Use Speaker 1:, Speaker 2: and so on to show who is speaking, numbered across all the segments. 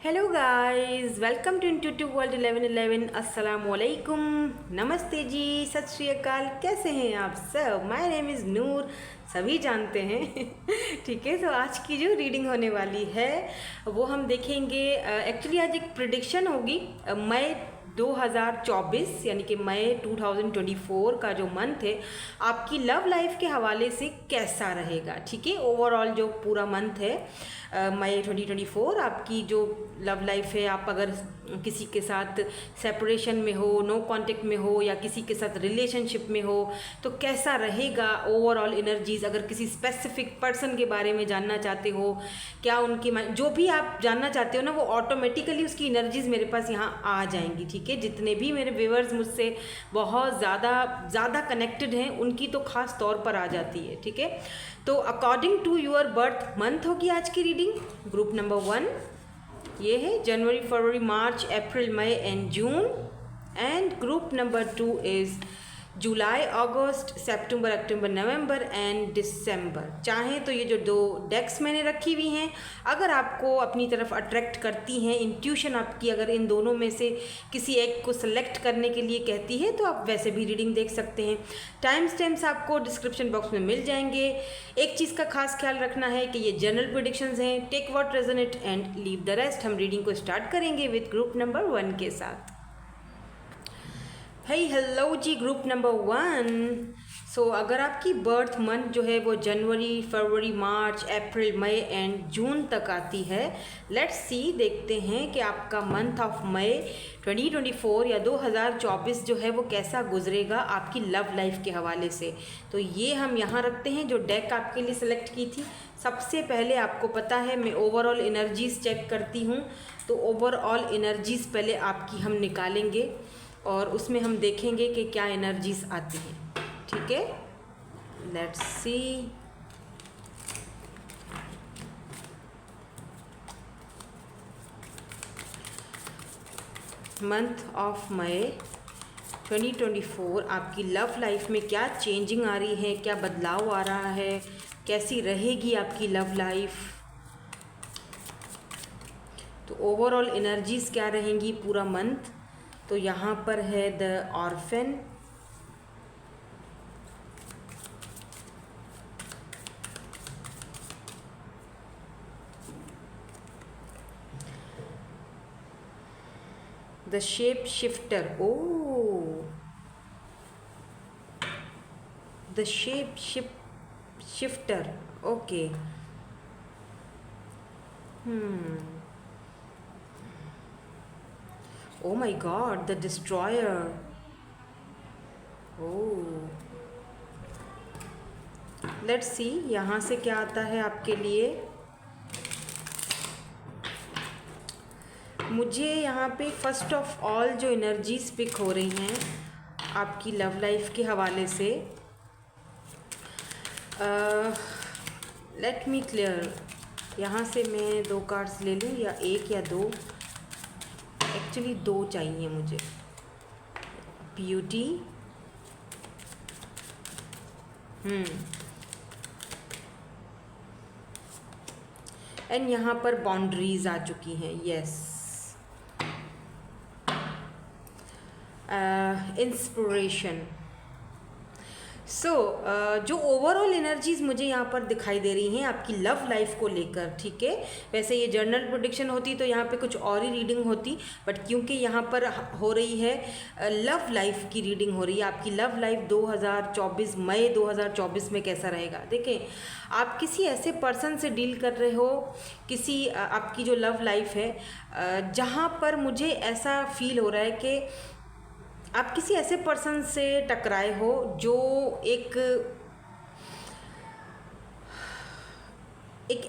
Speaker 1: Hello guys, welcome to intuitive world 1111। अस्सलाम वालेकुम, नमस्ते जी, सत श्री अकाल। कैसे हैं आप सब? माय नेम इज़ नूर, सभी जानते हैं। ठीक है, तो आज की जो रीडिंग होने वाली है वो हम देखेंगे। एक्चुअली आज एक प्रिडिक्शन होगी मई 2024 यानी कि मई 2024 का जो मंथ है आपकी लव लाइफ के हवाले से कैसा रहेगा। ठीक है, ओवरऑल जो पूरा मंथ है मई 2024 आपकी जो लव लाइफ है, आप अगर किसी के साथ सेपरेशन में हो, नो कांटेक्ट में हो या किसी के साथ रिलेशनशिप में हो तो कैसा रहेगा ओवरऑल एनर्जीज। अगर किसी स्पेसिफिक पर्सन के बारे में जानना चाहते हो, क्या उनकी जो भी आप जानना चाहते हो ना, वो ऑटोमेटिकली उसकी एनर्जीज मेरे पास यहाँ आ जाएंगी। ठीक है, जितने भी मेरे व्यूअर्स मुझसे बहुत ज़्यादा कनेक्टेड हैं उनकी तो खास तौर पर आ जाती है। ठीक है, तो according to your birth month होगी आज की रीडिंग। ग्रुप नंबर 1 ये है January, February, March, April, May and June. And group number 2 is July, August, September, October, November and December. चाहें तो ये जो दो डेक्स मैंने रखी हुई हैं, अगर आपको अपनी तरफ अट्रैक्ट करती हैं, इंट्यूशन आपकी अगर इन दोनों में से किसी एक को सेलेक्ट करने के लिए कहती है तो आप वैसे भी रीडिंग देख सकते हैं। टाइम स्टैम्प्स आपको डिस्क्रिप्शन बॉक्स में मिल जाएंगे। एक चीज़ का खास ख्याल रखना है कि ये जनरल प्रेडिक्शंस हैं, take what resonate and leave the rest. हम रीडिंग को स्टार्ट करेंगे विद ग्रुप नंबर 1 के साथ। हेलो जी, ग्रुप नंबर 1। सो अगर आपकी बर्थ मंथ जो है वो जनवरी, February, March, April, May and जून तक आती है, लेट्स सी, देखते हैं कि आपका मंथ ऑफ मई 2024 या 2024 जो है वो कैसा गुजरेगा आपकी लव लाइफ के हवाले से। तो ये हम यहाँ रखते हैं जो डेक आपके लिए सिलेक्ट की थी। सबसे पहले आपको पता है मैं ओवरऑल एनर्जीज चेक करती हूँ, तो ओवरऑल एनर्जीज पहले आपकी हम निकालेंगे और उसमें हम देखेंगे कि क्या एनर्जीज आती हैं। ठीक है, लेट्स सी। मंथ ऑफ मई 2024 आपकी लव लाइफ में क्या चेंजिंग आ रही है, क्या बदलाव आ रहा है, कैसी रहेगी आपकी लव लाइफ। तो ओवरऑल एनर्जीज क्या रहेंगी पूरा मंथ। तो यहाँ पर है the orphan, the shape shifter, oh the shape shifter, okay. Oh my God, the destroyer. Oh, let's see यहाँ से क्या आता है आपके लिए। मुझे यहाँ पे फर्स्ट ऑफ ऑल जो एनर्जीज पिक हो रही हैं आपकी लव लाइफ के हवाले से, लेट मी क्लियर। यहाँ से मैं 2 कार्ड्स ले लूँ या 1 या 2, एक्चुअली 2 चाहिए मुझे। ब्यूटी, एंड यहाँ पर बाउंड्रीज आ चुकी हैं, यस। इंस्पिरेशन। सो जो ओवरऑल एनर्जीज मुझे यहाँ पर दिखाई दे रही हैं आपकी लव लाइफ को लेकर। ठीक है, वैसे ये जनरल प्रेडिक्शन होती तो यहाँ पे कुछ और ही रीडिंग होती, बट क्योंकि यहाँ पर हो रही है लव लाइफ की रीडिंग हो रही है, आपकी लव लाइफ 2024 मई 2024 में कैसा रहेगा। देखें, आप किसी ऐसे पर्सन से डील कर रहे हो, किसी आपकी जो लव लाइफ है जहाँ पर मुझे ऐसा फील हो रहा है कि आप किसी ऐसे पर्सन से टकराए हो जो एक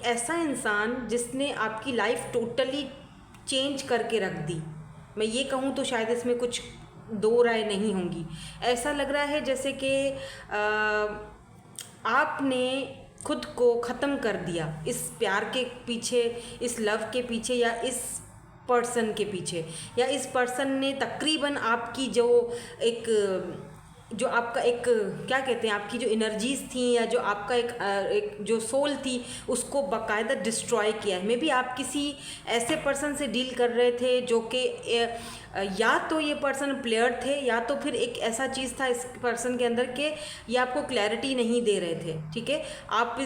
Speaker 1: ऐसा इंसान जिसने आपकी लाइफ टोटली चेंज करके रख दी। मैं ये कहूँ तो शायद इसमें कुछ 2 राय नहीं होंगी। ऐसा लग रहा है जैसे कि आपने खुद को ख़त्म कर दिया इस प्यार के पीछे, इस लव के पीछे, या इस पर्सन के पीछे, या इस पर्सन ने तकरीबन आपकी जो एक जो आपका एक क्या कहते हैं, आपकी जो एनर्जीज थी या जो आपका एक जो सोल थी उसको बाकायदा डिस्ट्रॉय किया है। मे बी आप किसी ऐसे पर्सन से डील कर रहे थे जो कि या तो ये पर्सन प्लेयर थे या तो फिर एक ऐसा चीज़ था इस पर्सन के अंदर के ये आपको क्लैरिटी नहीं दे रहे थे। ठीक है, आप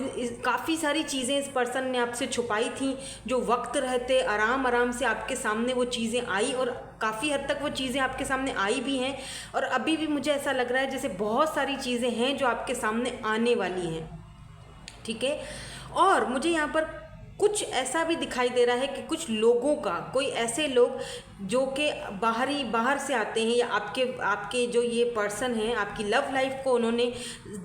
Speaker 1: काफ़ी सारी चीज़ें इस पर्सन ने आपसे छुपाई थी जो वक्त रहते आराम आराम से आपके सामने वो चीज़ें आई और काफ़ी हद तक वो चीज़ें आपके सामने आई भी हैं और अभी भी मुझे ऐसा लग रहा है जैसे बहुत सारी चीज़ें हैं जो आपके सामने आने वाली हैं। ठीक है, और मुझे यहाँ पर कुछ ऐसा भी दिखाई दे रहा है कि कुछ लोगों का, कोई ऐसे लोग जो कि बाहर से आते हैं या आपके जो ये पर्सन हैं आपकी लव लाइफ को उन्होंने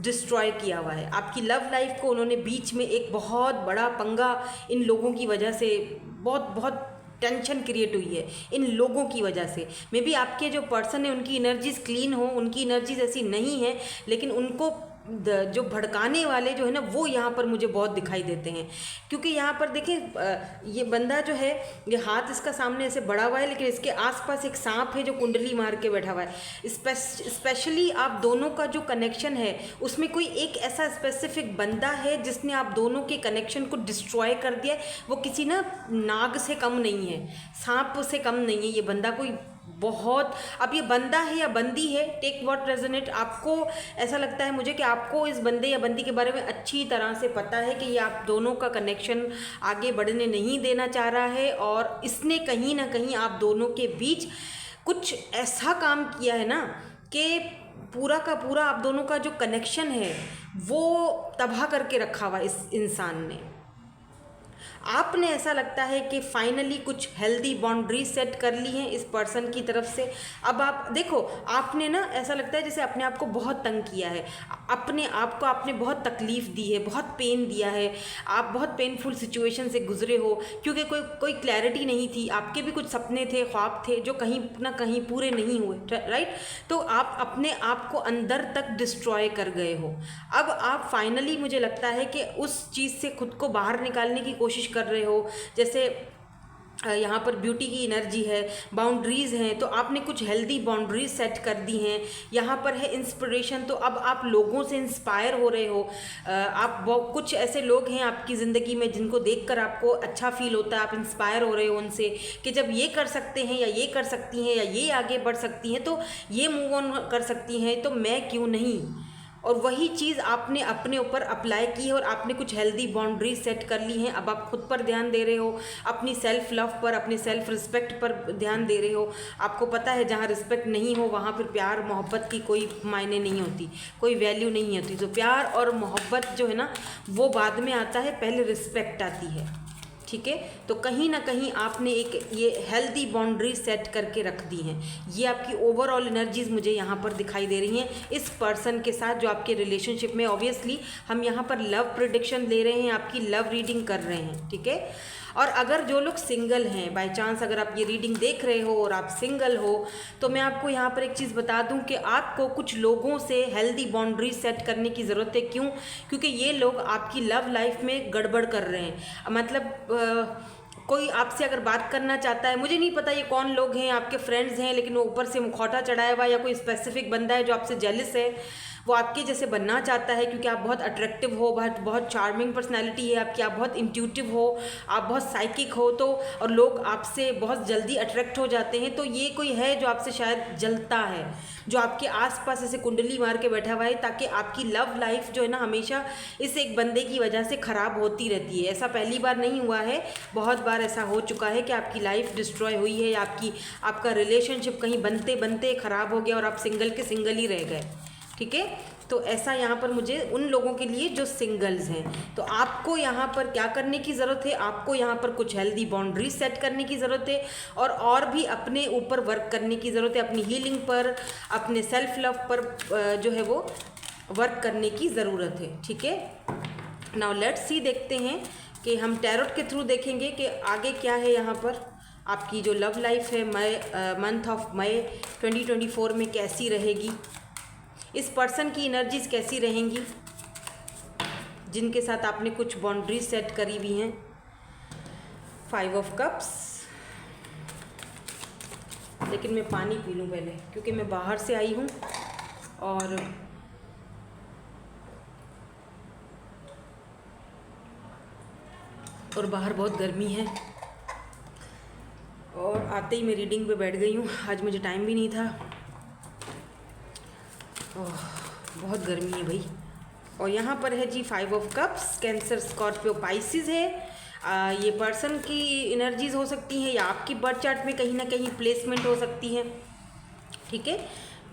Speaker 1: डिस्ट्रॉय किया हुआ है। आपकी लव लाइफ को उन्होंने बीच में एक बहुत बड़ा पंगा इन लोगों की वजह से बहुत टेंशन क्रिएट हुई है इन लोगों की वजह से। मे बी आपके जो पर्सन है उनकी एनर्जीज क्लीन हो, उनकी एनर्जीज ऐसी नहीं है, लेकिन उनको जो भड़काने वाले जो है ना वो यहाँ पर मुझे बहुत दिखाई देते हैं। क्योंकि यहाँ पर देखें ये बंदा जो है ये हाथ इसका सामने ऐसे बढ़ा हुआ है लेकिन इसके आसपास एक सांप है जो कुंडली मार के बैठा हुआ है। स्पेशली आप दोनों का जो कनेक्शन है उसमें कोई एक ऐसा स्पेसिफिक बंदा है जिसने आप दोनों के कनेक्शन को डिस्ट्रॉय कर दिया। वो किसी ना नाग से कम नहीं है, सांप से कम नहीं है ये बंदा। कोई बहुत, अब ये बंदा है या बंदी है, टेक व्हाट रेजोनेट। आपको ऐसा लगता है मुझे कि आपको इस बंदे या बंदी के बारे में अच्छी तरह से पता है कि ये आप दोनों का कनेक्शन आगे बढ़ने नहीं देना चाह रहा है और इसने कहीं ना कहीं आप दोनों के बीच कुछ ऐसा काम किया है ना कि पूरा का पूरा आप दोनों का जो कनेक्शन है वो तबाह करके रखा हुआ इस इंसान ने। आपने ऐसा लगता है कि फाइनली कुछ हेल्दी बाउंड्री सेट कर ली हैं इस पर्सन की तरफ से। अब आप देखो, आपने ना ऐसा लगता है जैसे अपने आप को बहुत तंग किया है, अपने आप को आपने बहुत तकलीफ़ दी है, बहुत पेन दिया है, आप बहुत पेनफुल सिचुएशन से गुजरे हो क्योंकि कोई क्लैरिटी नहीं थी। आपके भी कुछ सपने थे, ख्वाब थे जो कहीं ना कहीं पूरे नहीं हुए, राइट। तो आप अपने आप को अंदर तक डिस्ट्रॉय कर गए हो। अब आप फाइनली मुझे लगता है कि उस चीज़ से खुद को बाहर निकालने की कोशिश कर रहे हो। जैसे यहाँ पर ब्यूटी की एनर्जी है, बाउंड्रीज़ हैं, तो आपने कुछ हेल्दी बाउंड्रीज सेट कर दी हैं। यहाँ पर है इंस्पिरेशन, तो अब आप लोगों से इंस्पायर हो रहे हो। आप कुछ ऐसे लोग हैं आपकी ज़िंदगी में जिनको देखकर आपको अच्छा फील होता है, आप इंस्पायर हो रहे हो उनसे कि जब ये कर सकते हैं या ये कर सकती हैं या ये आगे बढ़ सकती हैं तो ये मूव ऑन कर सकती हैं, तो मैं क्यों नहीं। और वही चीज़ आपने अपने ऊपर अप्लाई की है और आपने कुछ हेल्दी बाउंड्रीज सेट कर ली हैं। अब आप खुद पर ध्यान दे रहे हो, अपनी सेल्फ लव पर, अपनी सेल्फ रिस्पेक्ट पर ध्यान दे रहे हो। आपको पता है जहाँ रिस्पेक्ट नहीं हो वहाँ फिर प्यार मोहब्बत की कोई मायने नहीं होती, कोई वैल्यू नहीं होती। तो प्यार और मोहब्बत जो है ना वो बाद में आता है, पहले रिस्पेक्ट आती है। ठीक है, तो कहीं ना कहीं आपने एक ये हेल्दी बाउंड्री सेट करके रख दी हैं। ये आपकी ओवरऑल एनर्जीज मुझे यहाँ पर दिखाई दे रही हैं इस पर्सन के साथ जो आपके रिलेशनशिप में। ऑब्वियसली हम यहाँ पर लव प्रेडिक्शन ले रहे हैं, आपकी लव रीडिंग कर रहे हैं। ठीक है, और अगर जो लोग सिंगल हैं, बाय चांस अगर आप ये रीडिंग देख रहे हो और आप सिंगल हो, तो मैं आपको यहाँ पर एक चीज़ बता दूँ कि आपको कुछ लोगों से हेल्दी बाउंड्री सेट करने की ज़रूरत है। क्यों? क्योंकि ये लोग आपकी लव लाइफ में गड़बड़ कर रहे हैं। मतलब कोई आपसे अगर बात करना चाहता है, मुझे नहीं पता ये कौन लोग हैं, आपके फ्रेंड्स हैं लेकिन वो ऊपर से मुखौटा चढ़ाया हुआ, या कोई स्पेसिफिक बंदा है जो आपसे जेलस है, वो आपके जैसे बनना चाहता है क्योंकि आप बहुत अट्रैक्टिव हो, बहुत चार्मिंग पर्सनैलिटी है आपकी, आप बहुत इंट्यूटिव हो, आप बहुत साइकिक हो, तो और लोग आपसे बहुत जल्दी अट्रैक्ट हो जाते हैं। तो ये कोई है जो आपसे शायद जलता है, जो आपके आसपास ऐसे कुंडली मार के बैठा हुआ है ताकि आपकी लव लाइफ जो है ना हमेशा इस एक बंदे की वजह से ख़राब होती रहती है। ऐसा पहली बार नहीं हुआ है, बहुत बार ऐसा हो चुका है कि आपकी लाइफ डिस्ट्रॉय हुई है या आपका रिलेशनशिप कहीं बनते बनते ख़राब हो गया और आप सिंगल के सिंगल ही रह गए। ठीक है, तो ऐसा यहाँ पर मुझे उन लोगों के लिए जो सिंगल्स हैं, तो आपको यहाँ पर क्या करने की ज़रूरत है, आपको यहाँ पर कुछ हेल्दी बाउंड्री सेट करने की ज़रूरत है और भी अपने ऊपर वर्क करने की ज़रूरत है, अपनी हीलिंग पर, अपने सेल्फ लव पर जो है वो वर्क करने की ज़रूरत है। ठीक है, नाउ लेट्स सी, देखते हैं कि हम टैरोट के थ्रू देखेंगे कि आगे क्या है। यहाँ पर आपकी जो लव लाइफ है मंथ ऑफ मई 2024 में कैसी रहेगी, इस पर्सन की एनर्जीज कैसी रहेंगी जिनके साथ आपने कुछ बाउंड्रीज सेट करी हुई हैं। 5 ऑफ कप्स, लेकिन मैं पानी पी लूँ पहले क्योंकि मैं बाहर से आई हूँ और बाहर बहुत गर्मी है और आते ही मैं रीडिंग पे बैठ गई हूँ। आज मुझे टाइम भी नहीं था। बहुत गर्मी है भाई। और यहाँ पर है जी 5 of cups, cancer, Scorpio, Pisces है। ये पर्सन की एनर्जीज हो सकती हैं या आपकी बर्थ चार्ट में कहीं ना कहीं प्लेसमेंट हो सकती है। ठीक है,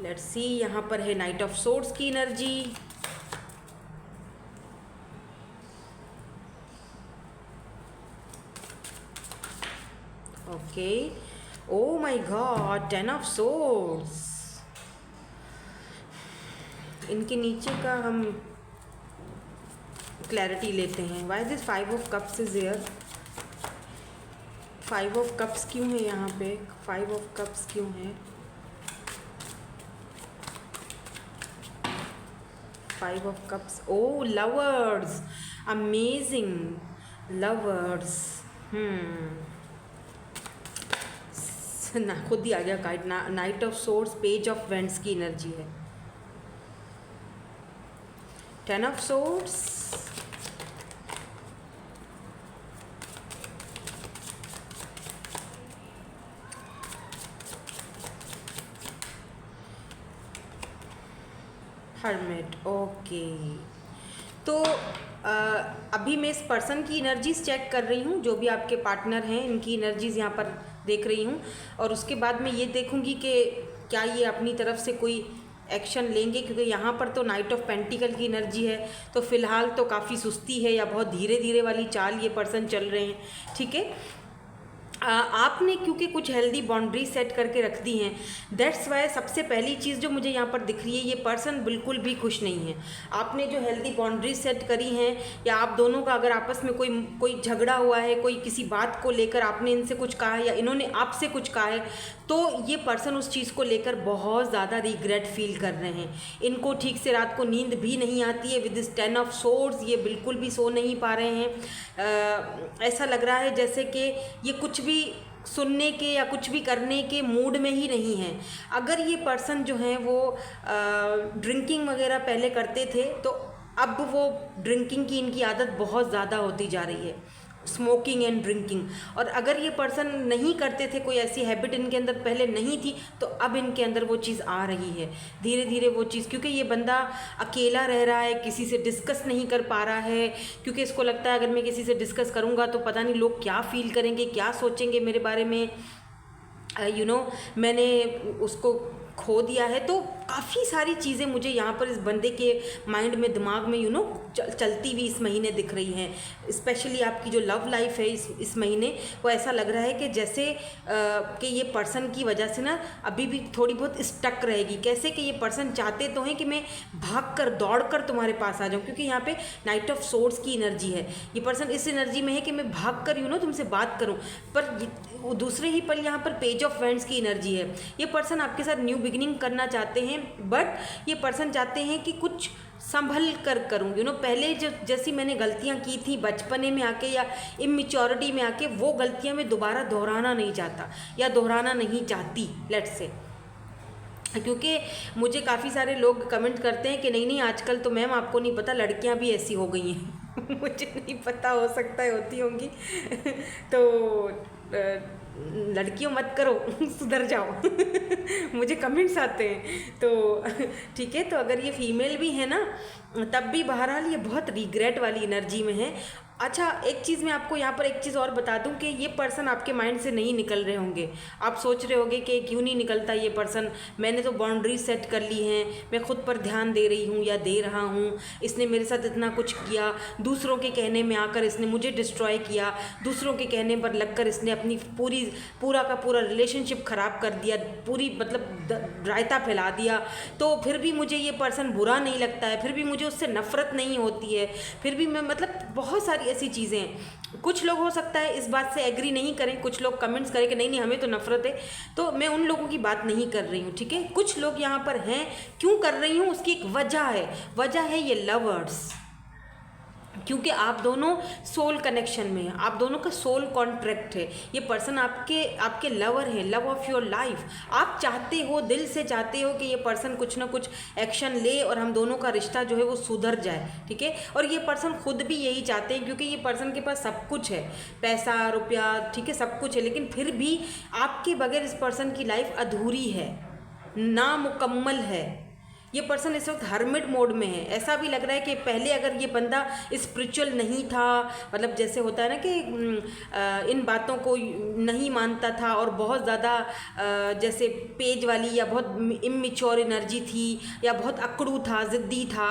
Speaker 1: लेट्स सी। यहाँ पर है नाइट ऑफ सोर्ड्स की energy. Okay, oh my God, 10 of swords. इनके नीचे का हम क्लैरिटी लेते हैं। Why this 5 of cups is here? 5 of cups क्यों है यहाँ पे? 5 ऑफ कप्स क्यों है? 5 of cups, oh lovers, amazing, lovers. ना खुद ही आ गया kite. Knight of swords, page of wands की एनर्जी है। 10 ऑफ सोर्ड्स, हर्मिट। ओके, तो अभी मैं इस पर्सन की एनर्जीज चेक कर रही हूँ, जो भी आपके पार्टनर हैं इनकी एनर्जीज यहाँ पर देख रही हूँ। और उसके बाद मैं ये देखूँगी कि क्या ये अपनी तरफ से कोई एक्शन लेंगे, क्योंकि यहाँ पर तो नाइट ऑफ पेंटिकल की एनर्जी है। तो फिलहाल तो काफ़ी सुस्ती है या बहुत धीरे धीरे वाली चाल ये पर्सन चल रहे हैं। ठीक है, आपने क्योंकि कुछ हेल्दी बाउंड्री सेट करके रख दी हैं, दैट्स वाई सबसे पहली चीज़ जो मुझे यहाँ पर दिख रही है, ये पर्सन बिल्कुल भी खुश नहीं है। आपने जो हेल्दी बाउंड्री सेट करी हैं, या आप दोनों का अगर आपस में कोई झगड़ा हुआ है, कोई किसी बात को लेकर आपने इनसे कुछ कहा है या इन्होंने आपसे कुछ कहा है, तो ये पर्सन उस चीज़ को लेकर बहुत ज़्यादा रिग्रेट फील कर रहे हैं। इनको ठीक से रात को नींद भी नहीं आती है। विद दिस 10 ऑफ सोर्ड्स ये बिल्कुल भी सो नहीं पा रहे हैं। ऐसा लग रहा है जैसे कि ये कुछ भी सुनने के या कुछ भी करने के मूड में ही नहीं है। अगर ये पर्सन जो है वो ड्रिंकिंग वगैरह पहले करते थे, तो अब वो ड्रिंकिंग की इनकी आदत बहुत ज़्यादा होती जा रही है, स्मोकिंग एंड ड्रिंकिंग। और अगर ये पर्सन नहीं करते थे, कोई ऐसी हैबिट इनके अंदर पहले नहीं थी, तो अब इनके अंदर वो चीज़ आ रही है धीरे धीरे वो चीज़, क्योंकि ये बंदा अकेला रह रहा है, किसी से डिस्कस नहीं कर पा रहा है, क्योंकि इसको लगता है अगर मैं किसी से डिस्कस करूँगा तो पता नहीं लोग क्या फील करेंगे, क्या सोचेंगे मेरे बारे में। मैंने उसको खो दिया है। तो काफ़ी सारी चीज़ें मुझे यहाँ पर इस बंदे के माइंड में, दिमाग में चलती हुई इस महीने दिख रही हैं। स्पेशली आपकी जो लव लाइफ है इस महीने, वो ऐसा लग रहा है कि जैसे कि ये पर्सन की वजह से ना अभी भी थोड़ी बहुत स्टक रहेगी। कैसे कि ये पर्सन चाहते तो हैं कि मैं भाग कर दौड़ कर तुम्हारे पास आ जाऊँ, क्योंकि यहाँ पे नाइट ऑफ सोर्ड्स की एनर्जी है। ये पर्सन इस एनर्जी में है कि मैं भाग कर तुमसे बात करूँ, पर दूसरे ही पल यहाँ पर पेज ऑफ वेंट्स की एनर्जी है। ये पर्सन आपके साथ न्यू बिगिनिंग करना चाहते हैं, बट ये पर्सन चाहते हैं कि कुछ संभल कर करूँ। पहले जो जैसी मैंने गलतियाँ की थी बचपने में आके या इमेच्योरिटी में आके, वो गलतियाँ मैं दोबारा दोहराना नहीं चाहता या दोहराना नहीं चाहती, लेट्स से। क्योंकि मुझे काफ़ी सारे लोग कमेंट करते हैं कि नहीं आजकल तो मैम आपको नहीं पता, लड़कियां भी ऐसी हो गई हैं। मुझे नहीं पता, हो सकता है होती होंगी। तो लड़कियों मत करो, सुधर जाओ। मुझे कमेंट्स आते हैं। तो ठीक है, तो अगर ये फीमेल भी है ना, तब भी बहरहाल ये बहुत रिग्रेट वाली एनर्जी में है। अच्छा, एक चीज़ मैं आपको यहाँ पर एक चीज़ और बता दूँ कि ये पर्सन आपके माइंड से नहीं निकल रहे होंगे। आप सोच रहे होंगे कि क्यों नहीं निकलता ये पर्सन, मैंने तो बाउंड्री सेट कर ली हैं, मैं खुद पर ध्यान दे रही हूँ या दे रहा हूँ, इसने मेरे साथ इतना कुछ किया, दूसरों के कहने में आकर इसने मुझे डिस्ट्रॉय किया, दूसरों के कहने पर लगकर इसने अपनी पूरा का पूरा रिलेशनशिप ख़राब कर दिया, पूरी मतलब रायता फैला दिया। तो फिर भी मुझे ये पर्सन बुरा नहीं लगता है, फिर भी मुझे उससे नफ़रत नहीं होती है, फिर भी मैं मतलब बहुत सारी ऐसी चीज़ें हैं। कुछ लोग हो सकता है इस बात से एग्री नहीं करें, कुछ लोग कमेंट्स करें कि नहीं हमें तो नफ़रत है, तो मैं उन लोगों की बात नहीं कर रही हूँ। ठीक है, कुछ लोग यहाँ पर हैं, क्यों कर रही हूँ उसकी एक वजह है ये लवर्स। क्योंकि आप दोनों सोल कनेक्शन में हैं, आप दोनों का सोल कॉन्ट्रैक्ट है। ये पर्सन आपके लवर है, लव ऑफ योर लाइफ। आप चाहते हो, दिल से चाहते हो कि ये पर्सन कुछ ना कुछ एक्शन ले और हम दोनों का रिश्ता जो है वो सुधर जाए, ठीक है। और ये पर्सन खुद भी यही चाहते हैं, क्योंकि ये पर्सन के पास सब कुछ है, पैसा रुपया, ठीक है, सब कुछ है, लेकिन फिर भी आपके बगैर इस पर्सन की लाइफ अधूरी है, नामुकम्मल है। ये पर्सन इस वक्त हर्मिट मोड में है। ऐसा भी लग रहा है कि पहले अगर ये बंदा स्पिरिचुअल नहीं था, मतलब जैसे होता है ना कि इन बातों को नहीं मानता था और बहुत ज़्यादा जैसे पेज वाली या बहुत इमेच्योर एनर्जी थी, या बहुत अकड़ू था, ज़िद्दी था,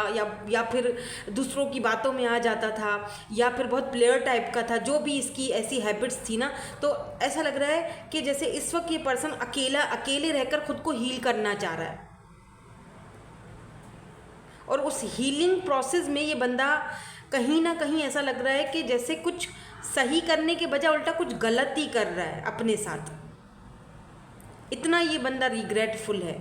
Speaker 1: या फिर दूसरों की बातों में आ जाता था, या फिर बहुत प्लेयर टाइप का था, जो भी इसकी ऐसी हैबिट्स थी ना, तो ऐसा लग रहा है कि जैसे इस वक्त ये पर्सन अकेले रहकर खुद को हील करना चाह रहा है। और उस हीलिंग प्रोसेस में ये बंदा कहीं ना कहीं ऐसा लग रहा है कि जैसे कुछ सही करने के बजाय उल्टा कुछ गलत ही कर रहा है अपने साथ। इतना ये बंदा रिग्रेटफुल है।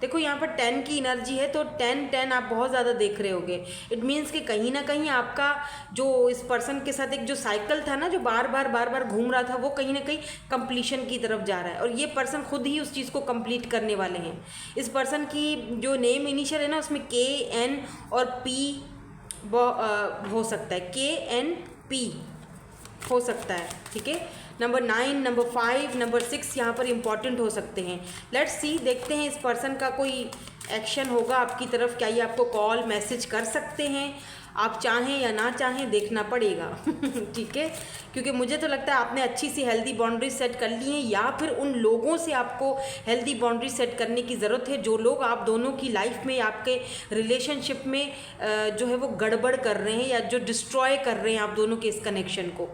Speaker 1: देखो यहाँ पर 10 की एनर्जी है, तो 10 आप बहुत ज़्यादा देख रहे होगे। इट मीन्स कि कहीं ना कहीं आपका जो इस पर्सन के साथ एक जो साइकिल था ना, जो बार बार घूम रहा था, वो कहीं ना कहीं कंप्लीशन की तरफ जा रहा है, और ये पर्सन खुद ही उस चीज़ को कंप्लीट करने वाले हैं। इस पर्सन की जो नेम इनिशियल है ना, उसमें KN और P हो सकता है, KNP हो सकता है, ठीक है। नंबर 9, नंबर 5, नंबर 6 यहाँ पर इम्पॉर्टेंट हो सकते हैं। लेट्स सी, देखते हैं इस पर्सन का कोई एक्शन होगा आपकी तरफ। क्या ये आपको कॉल मैसेज कर सकते हैं? आप चाहें या ना चाहें, देखना पड़ेगा ठीक है, क्योंकि मुझे तो लगता है आपने अच्छी सी हेल्दी बाउंड्री सेट कर ली है, या फिर उन लोगों से आपको हेल्दी बाउंड्री सेट करने की ज़रूरत है जो लोग आप दोनों की लाइफ में, आपके रिलेशनशिप में जो है वो गड़बड़ कर रहे हैं, या जो डिस्ट्रॉय कर रहे हैं आप दोनों के इस कनेक्शन को,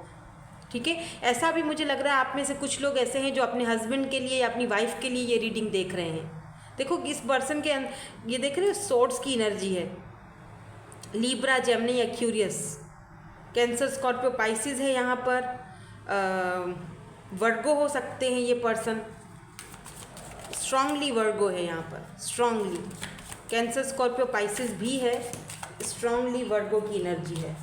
Speaker 1: ठीक है। ऐसा भी मुझे लग रहा है आप में से कुछ लोग ऐसे हैं जो अपने हस्बैंड के लिए या अपनी वाइफ के लिए ये रीडिंग देख रहे हैं। देखो इस पर्सन के ये देख रहे हो, सोर्ड्स की एनर्जी है, Libra, Gemini, Aquarius, cancer, Scorpio, Pisces है यहाँ पर, वर्गो हो सकते हैं ये पर्सन, स्ट्रांगली वर्गो है यहाँ पर, स्ट्रांगली कैंसर, स्कॉर्पियो, पाइसिस भी है, स्ट्रांगली वर्गो की एनर्जी है।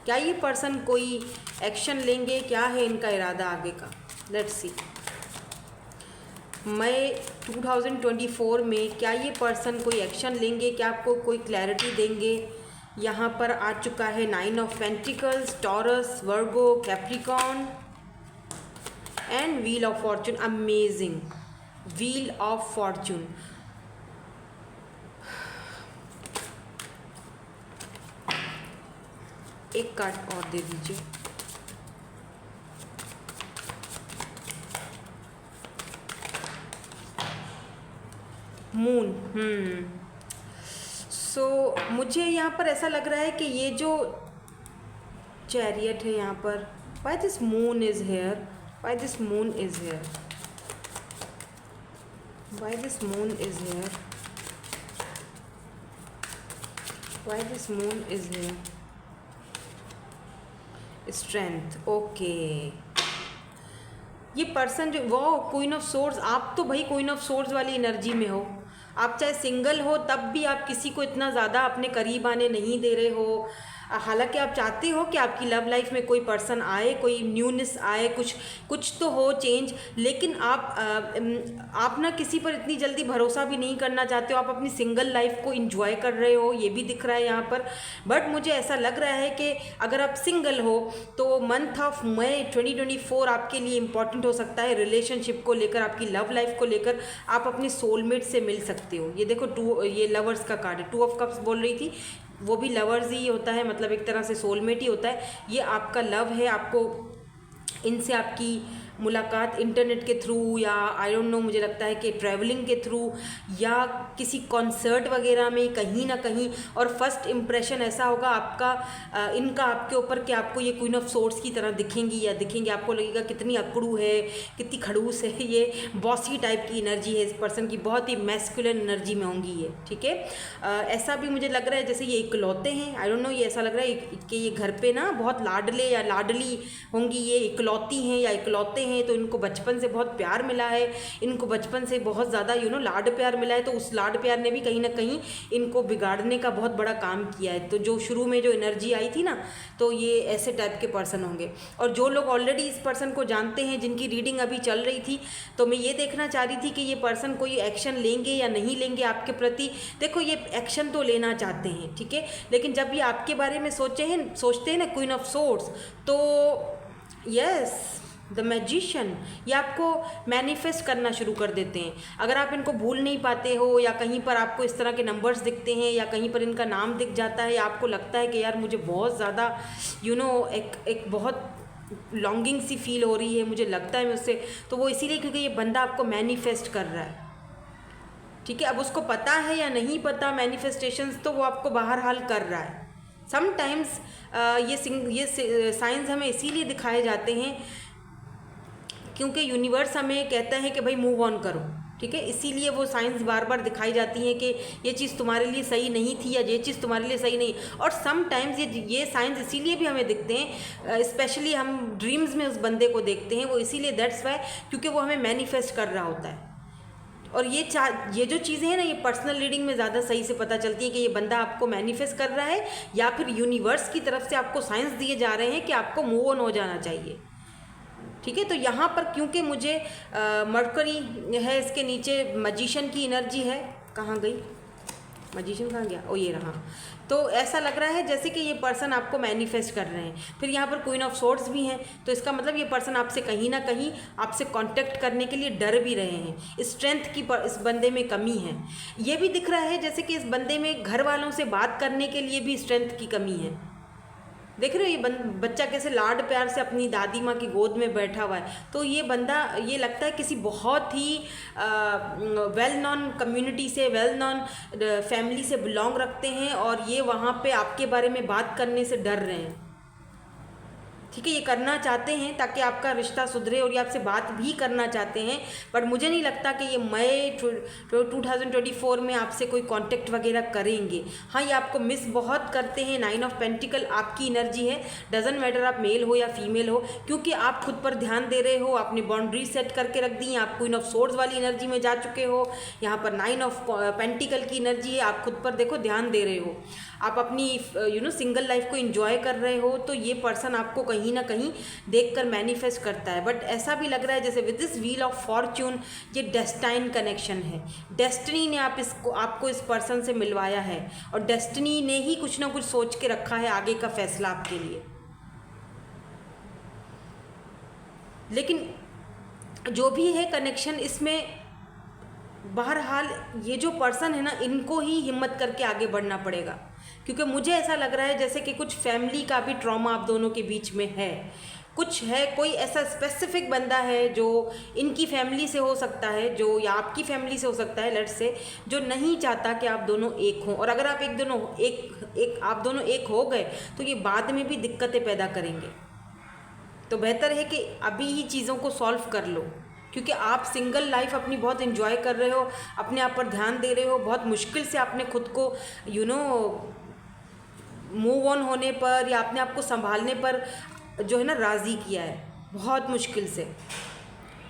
Speaker 1: क्या ये पर्सन कोई एक्शन लेंगे? क्या है इनका इरादा आगे का? Let's see. मई 2024 में क्या ये पर्सन कोई एक्शन लेंगे? क्या आपको कोई क्लैरिटी देंगे? यहाँ पर आ चुका है 9 of pentacles, taurus, Virgo, Capricorn and wheel of Fortune. Amazing, wheel of Fortune. एक कार्ड और दे दीजिए। मून। सो मुझे यहाँ पर ऐसा लग रहा है कि ये जो चैरियट है यहाँ पर, why this moon is here, why this moon is here, why this moon is here, why this moon is here, strength. Okay, ये पर्सन जो वो क्वीन ऑफ सोर्ड्स, आप तो भाई क्वीन ऑफ सोर्ड्स वाली एनर्जी में हो। आप चाहे सिंगल हो तब भी आप किसी को इतना ज़्यादा अपने करीब आने नहीं दे रहे हो। हालांकि आप चाहते हो कि आपकी लव लाइफ में कोई पर्सन आए, कोई न्यूनेस आए, कुछ तो हो चेंज, लेकिन आप ना किसी पर इतनी जल्दी भरोसा भी नहीं करना चाहते हो। आप अपनी सिंगल लाइफ को इंजॉय कर रहे हो, ये भी दिख रहा है यहाँ पर। बट मुझे ऐसा लग रहा है कि अगर आप सिंगल हो तो मंथ ऑफ मई 2024 आपके लिए इम्पॉर्टेंट हो सकता है। रिलेशनशिप को लेकर, आपकी लव लाइफ को लेकर आप अपने सोलमेट से मिल सकते हो। ये देखो ये लवर्स का कार्ड है, 2 ऑफ कप्स बोल रही थी, वो भी लवर्स ही होता है, मतलब एक तरह से सोलमेट ही होता है। ये आपका लव है, आपको इनसे आपकी मुलाकात इंटरनेट के थ्रू, या आई डोंट नो, मुझे लगता है कि ट्रैवलिंग के थ्रू, या किसी कॉन्सर्ट वगैरह में कहीं ना कहीं। और फर्स्ट इम्प्रेशन ऐसा होगा आपका इनका आपके ऊपर कि आपको ये क्वीन ऑफ सोर्ड्स की तरह दिखेंगी, या दिखेंगे, आपको लगेगा कितनी अकड़ू है, कितनी खड़ूस है, ये बॉसी टाइप की एनर्जी है इस पर्सन की, बहुत ही मैस्कुलिन एनर्जी में होंगी ये, ठीक है। ऐसा भी मुझे लग रहा है जैसे ये इकलौते हैं, आई डोंट नो, ये ऐसा लग रहा है कि ये घर पे ना बहुत लाडले या लाडली होंगी, ये इकलौती हैं या इकलौते हैं तो इनको बचपन से बहुत प्यार मिला है, इनको बचपन से बहुत ज़्यादा लाड प्यार मिला है, तो उस लाड प्यार ने भी कहीं ना कहीं इनको बिगाड़ने का बहुत बड़ा काम किया है। तो जो शुरू में जो एनर्जी आई थी ना, तो ये ऐसे टाइप के पर्सन होंगे। और जो लोग ऑलरेडी इस पर्सन को जानते हैं, जिनकी रीडिंग अभी चल रही थी, तो मैं ये देखना चाह रही थी कि ये पर्सन कोई एक्शन लेंगे या नहीं लेंगे आपके प्रति। देखो, ये एक्शन तो लेना चाहते हैं, ठीक है, लेकिन जब ये आपके बारे में सोचते हैं ना, क्वीन ऑफ सोर्ड्स, तो यस, द मैजिशियन, ये आपको मैनिफेस्ट करना शुरू कर देते हैं। अगर आप इनको भूल नहीं पाते हो, या कहीं पर आपको इस तरह के नंबर्स दिखते हैं, या कहीं पर इनका नाम दिख जाता है, या आपको लगता है कि यार मुझे बहुत ज़्यादा एक बहुत लॉन्गिंग सी फील हो रही है, मुझे लगता है मुझसे, तो वो इसीलिए क्योंकि ये बंदा आपको मैनिफेस्ट कर रहा है, ठीक है। अब उसको पता है या नहीं पता मैनिफेस्टेशंस, तो वो आपको बहरहाल कर रहा है। समटाइम्स ये साइंस हमें इसीलिए दिखाए जाते हैं क्योंकि यूनिवर्स हमें कहता है कि भाई मूव ऑन करो, ठीक है। इसीलिए वो साइंस बार बार दिखाई जाती है कि ये चीज़ तुम्हारे लिए सही नहीं थी, या ये चीज़ तुम्हारे लिए सही नहीं। और सम टाइम्स ये साइंस इसीलिए भी हमें दिखते हैं, स्पेशली हम ड्रीम्स में उस बंदे को देखते हैं, वो इसीलिए दैट्स वाई, क्योंकि वो हमें मैनिफेस्ट कर रहा होता है। और ये जो चीज़ें हैं ना, ये पर्सनल रीडिंग में ज़्यादा सही से पता चलती है कि ये बंदा आपको मैनिफेस्ट कर रहा है, या फिर यूनिवर्स की तरफ से आपको साइंस दिए जा रहे हैं कि आपको मूव ऑन हो जाना चाहिए, ठीक है। तो यहाँ पर क्योंकि मुझे मरकरी है, इसके नीचे मैजिशियन की एनर्जी है, कहाँ गई मैजिशियन, कहाँ गया, ओ ये रहा। तो ऐसा लग रहा है जैसे कि ये पर्सन आपको मैनिफेस्ट कर रहे हैं। फिर यहाँ पर क्वीन ऑफ सोर्ड्स भी हैं, तो इसका मतलब ये पर्सन आपसे कहीं ना कहीं आपसे कांटेक्ट करने के लिए डर भी रहे हैं। स्ट्रेंथ की इस बंदे में कमी है। ये भी दिख रहा है जैसे कि इस बंदे में घर वालों से बात करने के लिए भी स्ट्रेंथ की कमी है। देख रहे हो ये बच्चा कैसे लाड प्यार से अपनी दादी माँ की गोद में बैठा हुआ है। तो ये बंदा, ये लगता है किसी बहुत ही वेल नॉन कम्युनिटी से, वेल नॉन फैमिली से बिलोंग रखते हैं, और ये वहाँ पे आपके बारे में बात करने से डर रहे हैं, ठीक है। ये करना चाहते हैं ताकि आपका रिश्ता सुधरे, और ये आपसे बात भी करना चाहते हैं, पर मुझे नहीं लगता कि ये मई 2024 में आपसे कोई कांटेक्ट वगैरह करेंगे। हाँ, ये आपको मिस बहुत करते हैं। 9 ऑफ पेंटिकल आपकी एनर्जी है, डजंट मैटर आप मेल हो या फीमेल हो, क्योंकि आप खुद पर ध्यान दे रहे हो, आपने बाउंड्री सेट करके रख दी, आप क्वीन ऑफ सोर्ड्स वाली एनर्जी में जा चुके हो। यहाँ पर 9 ऑफ पेंटिकल की एनर्जी है, आप खुद पर देखो ध्यान दे रहे हो, आप अपनी सिंगल लाइफ को एंजॉय कर रहे हो। तो ये पर्सन आपको कहीं ना कहीं देखकर मैनिफेस्ट करता है। बट ऐसा भी लग रहा है जैसे with this wheel of Fortune, ये डेस्टाइन कनेक्शन है। डेस्टिनी ने आपको इस पर्सन से मिलवाया है, और डेस्टिनी ने ही कुछ ना कुछ सोच के रखा है आगे का फैसला आपके लिए। लेकिन जो भी है कनेक्शन, इसमें बहरहाल ये जो पर्सन है ना, इनको ही हिम्मत करके आगे बढ़ना पड़ेगा, क्योंकि मुझे ऐसा लग रहा है जैसे कि कुछ फैमिली का भी ट्रॉमा आप दोनों के बीच में है। कुछ है, कोई ऐसा स्पेसिफिक बंदा है जो इनकी फैमिली से हो सकता है, जो या आपकी फैमिली से हो सकता है, लेट्स से, जो नहीं चाहता कि आप दोनों एक हों। और अगर आप आप दोनों एक हो गए तो ये बाद में भी दिक्कतें पैदा करेंगे। तो बेहतर है कि अभी ही चीज़ों को सॉल्व कर लो, क्योंकि आप सिंगल लाइफ अपनी बहुत एंजॉय कर रहे हो, अपने आप पर ध्यान दे रहे हो। बहुत मुश्किल से आपने खुद को मूव ऑन होने पर, या अपने आप को संभालने पर जो है ना राज़ी किया है, बहुत मुश्किल से।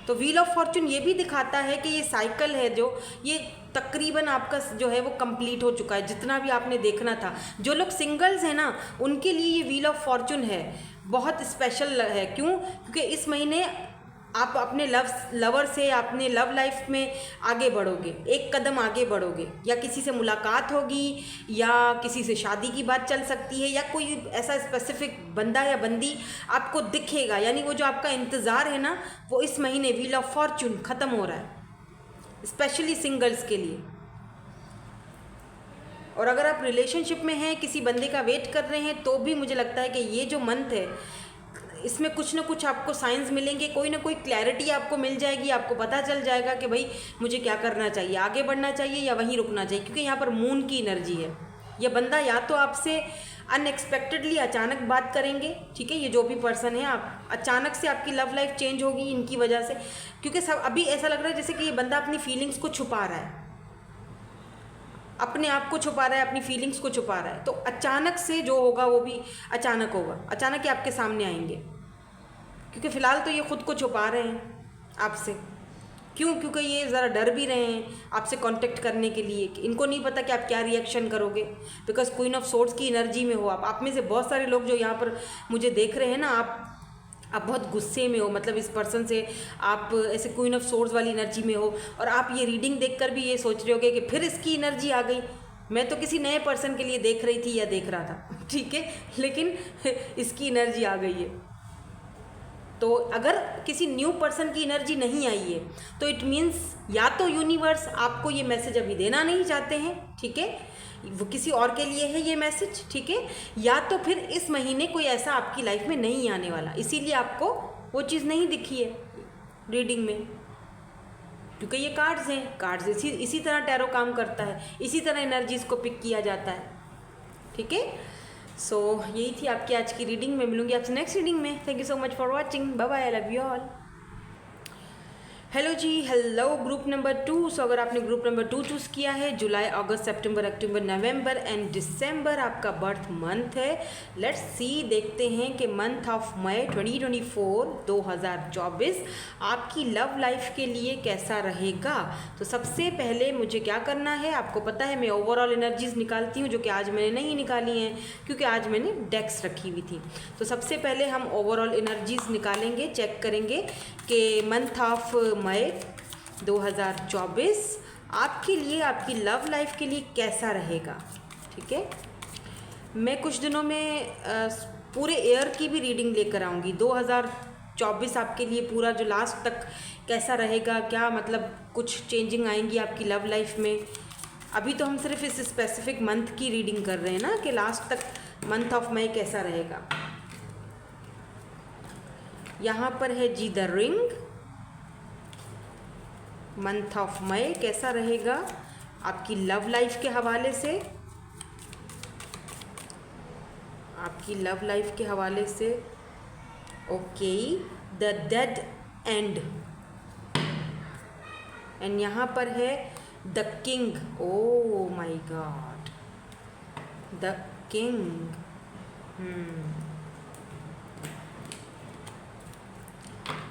Speaker 1: तो व्हील ऑफ फॉर्चून ये भी दिखाता है कि ये साइकिल है, जो ये तकरीबन आपका जो है वो कंप्लीट हो चुका है, जितना भी आपने देखना था। जो लोग सिंगल्स हैं ना, उनके लिए ये व्हील ऑफ फॉर्चून है, बहुत स्पेशल है। क्यों? क्योंकि इस महीने आप अपने लवर से, अपने लव लाइफ में आगे बढ़ोगे, एक कदम आगे बढ़ोगे, या किसी से मुलाकात होगी, या किसी से शादी की बात चल सकती है, या कोई ऐसा स्पेसिफिक बंदा या बंदी आपको दिखेगा। यानी वो जो आपका इंतज़ार है ना, वो इस महीने व्हील ऑफ फॉर्चून ख़त्म हो रहा है, स्पेशली सिंगल्स के लिए। और अगर आप रिलेशनशिप में हैं, किसी बंदे का वेट कर रहे हैं, तो भी मुझे लगता है कि ये जो मंथ है, इसमें कुछ ना कुछ आपको साइंस मिलेंगे, कोई ना कोई क्लैरिटी आपको मिल जाएगी। आपको पता चल जाएगा कि भाई मुझे क्या करना चाहिए, आगे बढ़ना चाहिए या वहीं रुकना चाहिए। क्योंकि यहाँ पर मून की एनर्जी है। यह बंदा या तो आपसे अनएक्सपेक्टेडली अचानक बात करेंगे, ठीक है, ये जो भी पर्सन है, आप अचानक से आपकी लव लाइफ चेंज होगी इनकी वजह से। क्योंकि सब अभी ऐसा लग रहा है जैसे कि ये बंदा अपनी फीलिंग्स को छुपा रहा है, अपने आप को छुपा रहा है, अपनी फीलिंग्स को छुपा रहा है। तो अचानक से जो होगा वो भी अचानक होगा, अचानक ही आपके सामने आएंगे। क्योंकि फ़िलहाल तो ये ख़ुद को छुपा रहे हैं आपसे। क्यों? क्योंकि ये ज़रा डर भी रहे हैं आपसे कांटेक्ट करने के लिए कि इनको नहीं पता कि आप क्या रिएक्शन करोगे, बिकॉज क्वीन ऑफ सोर्ड्स की एनर्जी में हो आप में से बहुत सारे लोग जो यहाँ पर मुझे देख रहे हैं ना, आप बहुत गुस्से में हो, मतलब इस पर्सन से आप ऐसे क्वीन ऑफ सोर्ड्स वाली एनर्जी में हो, और आप ये रीडिंग देखकर भी ये सोच रहे होगे कि फिर इसकी एनर्जी आ गई, मैं तो किसी नए पर्सन के लिए देख रही थी या देख रहा था, ठीक है, लेकिन इसकी एनर्जी आ गई है। तो अगर किसी न्यू पर्सन की एनर्जी नहीं आई है तो इट मीन्स या तो यूनिवर्स आपको ये मैसेज अभी देना नहीं चाहते हैं, ठीक है, वो किसी और के लिए है ये मैसेज, ठीक है, या तो फिर इस महीने कोई ऐसा आपकी लाइफ में नहीं आने वाला, इसीलिए आपको वो चीज़ नहीं दिखी है रीडिंग में, क्योंकि ये कार्ड्स हैं, कार्ड्स इसी तरह टैरो काम करता है, इसी तरह एनर्जीज को पिक किया जाता है, ठीक है। सो यही थी आपकी आज की रीडिंग। मैं मिलूंगी आपसे नेक्स्ट रीडिंग में। Thank you so much for watching. Bye bye, I love you all. Hello जी, हेलो ग्रुप नंबर 2। सो अगर आपने ग्रुप नंबर 2 चूज़ किया है, जुलाई, August, September, October, November and दिसंबर आपका बर्थ मंथ है। लेट्स सी, देखते हैं कि मंथ ऑफ मई 2024 आपकी लव लाइफ के लिए कैसा रहेगा। तो सबसे पहले मुझे क्या करना है, आपको पता है मैं ओवरऑल एनर्जीज निकालती हूँ, जो कि आज मैंने नहीं निकाली हैं क्योंकि आज मैंने डेक्स रखी हुई थी। तो सबसे पहले हम ओवरऑल एनर्जीज निकालेंगे, चेक करेंगे कि मंथ ऑफ मई 2024 आपके लिए, आपकी लव लाइफ के लिए कैसा रहेगा, ठीक है। मैं कुछ दिनों में पूरे ईयर की भी रीडिंग लेकर आऊँगी। 2024 आपके लिए पूरा जो लास्ट तक कैसा रहेगा, क्या मतलब कुछ चेंजिंग आएंगी आपकी लव लाइफ में। अभी तो हम सिर्फ इस स्पेसिफिक मंथ की रीडिंग कर रहे हैं ना, कि लास्ट तक मंथ ऑफ मई कैसा रहेगा। यहाँ पर है जी the ring. Month of May कैसा रहेगा आपकी लव लाइफ के हवाले से, आपकी लव लाइफ के हवाले से। Okay, the dead and, and यहाँ पर है the king. Oh my God, the king.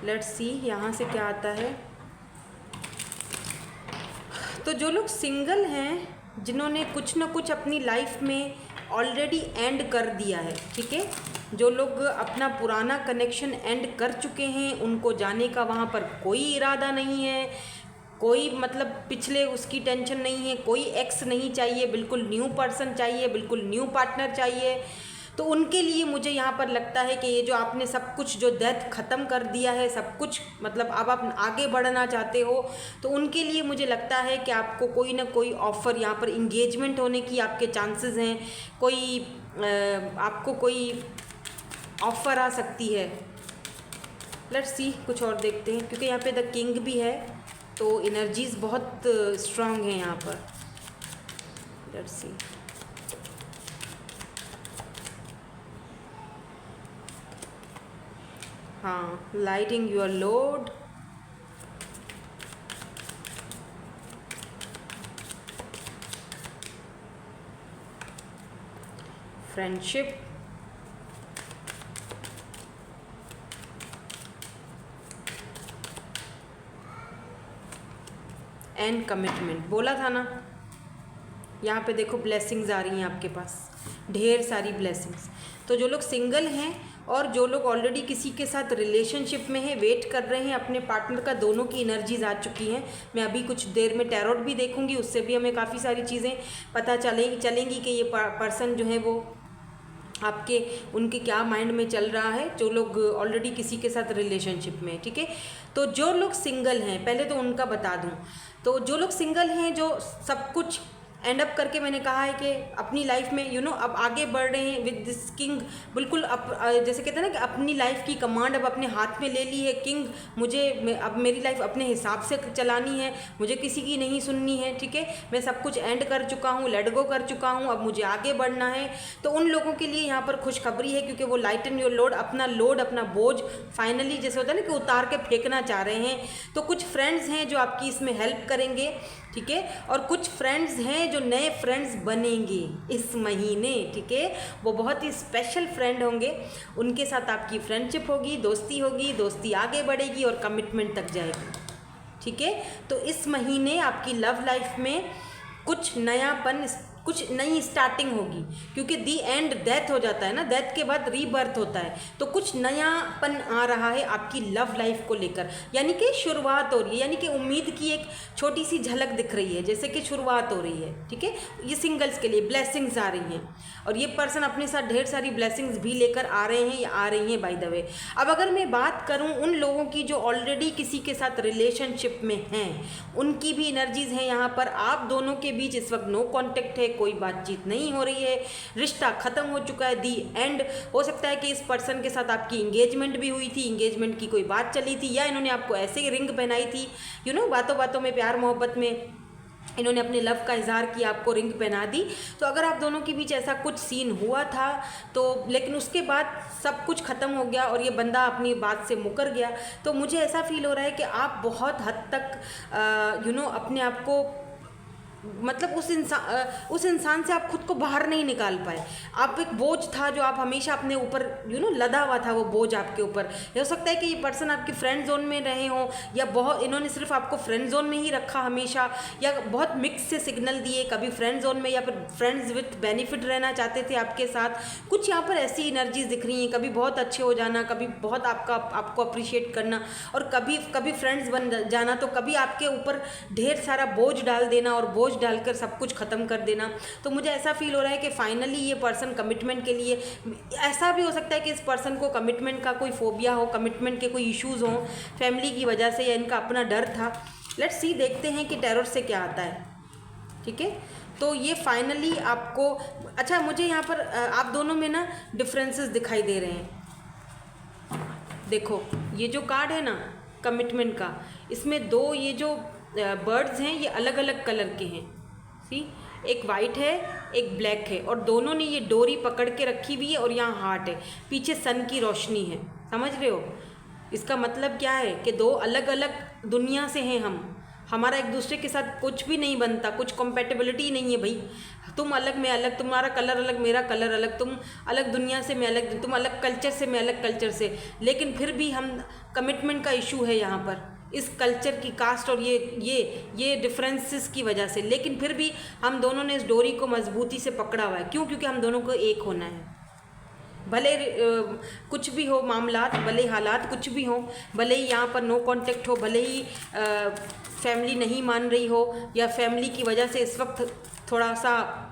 Speaker 1: Let's see यहाँ से क्या आता है। तो जो लोग सिंगल हैं, जिन्होंने कुछ ना कुछ अपनी लाइफ में ऑलरेडी एंड कर दिया है, ठीक है, जो लोग अपना पुराना कनेक्शन एंड कर चुके हैं, उनको जाने का वहाँ पर कोई इरादा नहीं है, कोई मतलब पिछले उसकी टेंशन नहीं है, कोई एक्स नहीं चाहिए, बिल्कुल न्यू पर्सन चाहिए, बिल्कुल न्यू पार्टनर चाहिए। तो उनके लिए मुझे यहाँ पर लगता है कि ये जो आपने सब कुछ जो डेथ ख़त्म कर दिया है, सब कुछ मतलब अब आप आगे बढ़ना चाहते हो, तो उनके लिए मुझे लगता है कि आपको कोई ना कोई ऑफ़र, यहाँ पर इंगेजमेंट होने की आपके चांसेस हैं, कोई आपको कोई ऑफ़र आ सकती है। लेट्स सी, कुछ और देखते हैं, क्योंकि यहाँ पे द किंग भी है, तो एनर्जीज़ बहुत स्ट्रांग हैं यहाँ पर। लेट्स सी, हाँ, lighting your load, friendship, and commitment. बोला था ना, यहाँ पे देखो ब्लेसिंग्स आ रही हैं आपके पास, ढेर सारी ब्लेसिंग्स। तो जो लोग सिंगल हैं और जो लोग ऑलरेडी किसी के साथ रिलेशनशिप में हैं, वेट कर रहे हैं अपने पार्टनर का, दोनों की एनर्जीज आ चुकी हैं। मैं अभी कुछ देर में टैरोट भी देखूंगी, उससे भी हमें काफ़ी सारी चीज़ें पता चलेंगी कि ये पर्सन जो है वो आपके, उनके क्या माइंड में चल रहा है, जो लोग ऑलरेडी किसी के साथ रिलेशनशिप में, ठीक है। तो जो लोग सिंगल हैं, पहले तो उनका बता दूं, तो जो लोग सिंगल हैं, जो सब कुछ एंड अप करके, मैंने कहा है कि अपनी लाइफ में अब आगे बढ़ रहे हैं विद दिस किंग, बिल्कुल जैसे कहते हैं ना कि अपनी लाइफ की कमांड अब अपने हाथ में ले ली है किंग। अब मेरी लाइफ अपने हिसाब से चलानी है, मुझे किसी की नहीं सुननी है, ठीक है। मैं सब कुछ एंड कर चुका हूँ, लेट गो कर चुका हूँ, अब मुझे आगे बढ़ना है। तो उन लोगों के लिए यहाँ पर खुशखबरी है, क्योंकि वो लाइटन योर लोड, अपना बोझ फाइनली, जैसे होता है ना कि उतार के फेंकना चाह रहे हैं। तो कुछ फ्रेंड्स हैं जो आपकी इसमें हेल्प करेंगे, ठीक है, और कुछ फ्रेंड्स हैं जो नए फ्रेंड्स बनेंगे इस महीने, ठीक है, वो बहुत ही स्पेशल फ्रेंड होंगे। उनके साथ आपकी फ्रेंडशिप होगी, दोस्ती आगे बढ़ेगी और कमिटमेंट तक जाएगी, ठीक है। तो इस महीने आपकी लव लाइफ में कुछ नयापन, कुछ नई स्टार्टिंग होगी, क्योंकि दी एंड डेथ हो जाता है ना, डेथ के बाद रीबर्थ होता है। तो कुछ नयापन आ रहा है आपकी लव लाइफ को लेकर, यानी कि शुरुआत हो रही है, यानी कि उम्मीद की एक छोटी सी झलक दिख रही है, जैसे कि शुरुआत हो रही है, ठीक है। ये सिंगल्स के लिए ब्लेसिंग्स आ रही हैं, और ये पर्सन अपने साथ ढेर सारी ब्लेसिंग्स भी लेकर आ रहे हैं या आ रही हैं, बाय द वे। अब अगर मैं बात करूं उन लोगों की जो ऑलरेडी किसी के साथ रिलेशनशिप में हैं, उनकी भी एनर्जीज हैं यहाँ पर। आप दोनों के बीच इस वक्त नो कॉन्टेक्ट है, कोई बातचीत नहीं हो रही है, रिश्ता खत्म हो चुका है, दी एंड। हो सकता है कि इस पर्सन के साथ आपकी इंगेजमेंट भी हुई थी, इंगेजमेंट की कोई बात चली थी, या इन्होंने आपको ऐसे ही रिंग पहनाई थी, यू नो, बातों बातों में, प्यार मोहब्बत में इन्होंने अपने लव का इजहार किया, आपको रिंग पहना दी। तो अगर आप दोनों के बीच ऐसा कुछ सीन हुआ था तो, लेकिन उसके बाद सब कुछ ख़त्म हो गया और ये बंदा अपनी बात से मुकर गया, तो मुझे ऐसा फील हो रहा है कि आप बहुत हद तक यू नो अपने आप को, मतलब उस इंसान से आप खुद को बाहर नहीं निकाल पाए। आप एक बोझ था जो आप हमेशा अपने ऊपर यू नो लदा हुआ था, वो बोझ आपके ऊपर। हो सकता है कि ये पर्सन आपकी फ्रेंड जोन में रहे हों, या बहुत इन्होंने सिर्फ आपको फ्रेंड जोन में ही रखा हमेशा, या बहुत मिक्स से सिग्नल दिए, कभी फ्रेंड जोन में या फिर फ्रेंड्स विथ बेनिफिट रहना चाहते थे आपके साथ। कुछ यहाँ पर ऐसी एनर्जीज दिख रही हैं, कभी बहुत अच्छे हो जाना, कभी बहुत आपको अप्रिशिएट करना, और कभी फ्रेंड्स बन जाना, तो कभी आपके ऊपर ढेर सारा बोझ डाल देना और बोझ डालकर सब कुछ ख़त्म कर देना। तो मुझे ऐसा फील हो रहा है कि फाइनली ये पर्सन कमिटमेंट के लिए, ऐसा भी हो सकता है कि इस पर्सन को कमिटमेंट का कोई फोबिया हो, कमिटमेंट के कोई इश्यूज़ हों फैमिली की वजह से, या इनका अपना डर था। लेट्स सी, देखते हैं कि टैरोट से क्या आता है, ठीक है। तो ये फाइनली आपको, अच्छा मुझे यहाँ पर आप दोनों में ना डिफरेंसेस दिखाई दे रहे हैं। देखो ये जो कार्ड है ना कमिटमेंट का, इसमें दो ये जो बर्ड्स हैं ये अलग अलग कलर के हैं, सी, एक वाइट है एक ब्लैक है, और दोनों ने ये डोरी पकड़ के रखी हुई है, और यहाँ हार्ट है, पीछे सन की रोशनी है, समझ रहे हो। इसका मतलब क्या है कि दो अलग अलग दुनिया से हैं हम, हमारा एक दूसरे के साथ कुछ भी नहीं बनता, कुछ कंपैटिबिलिटी नहीं है भाई। तुम अलग मैं अलग, तुम्हारा कलर अलग मेरा कलर अलग, तुम अलग दुनिया से मैं अलग, तुम अलग कल्चर से मैं अलग कल्चर से, लेकिन फिर भी हम, कमिटमेंट का इशू है यहाँ पर इस कल्चर की, कास्ट और ये डिफरेंसेस की वजह से, लेकिन फिर भी हम दोनों ने इस डोरी को मजबूती से पकड़ा हुआ है। क्यों? क्योंकि हम दोनों को एक होना है। भले कुछ भी हो मामलात, भले ही हालात कुछ भी हो, भले ही यहाँ पर नो कांटेक्ट हो, भले ही फैमिली नहीं मान रही हो, या फैमिली की वजह से इस वक्त थोड़ा सा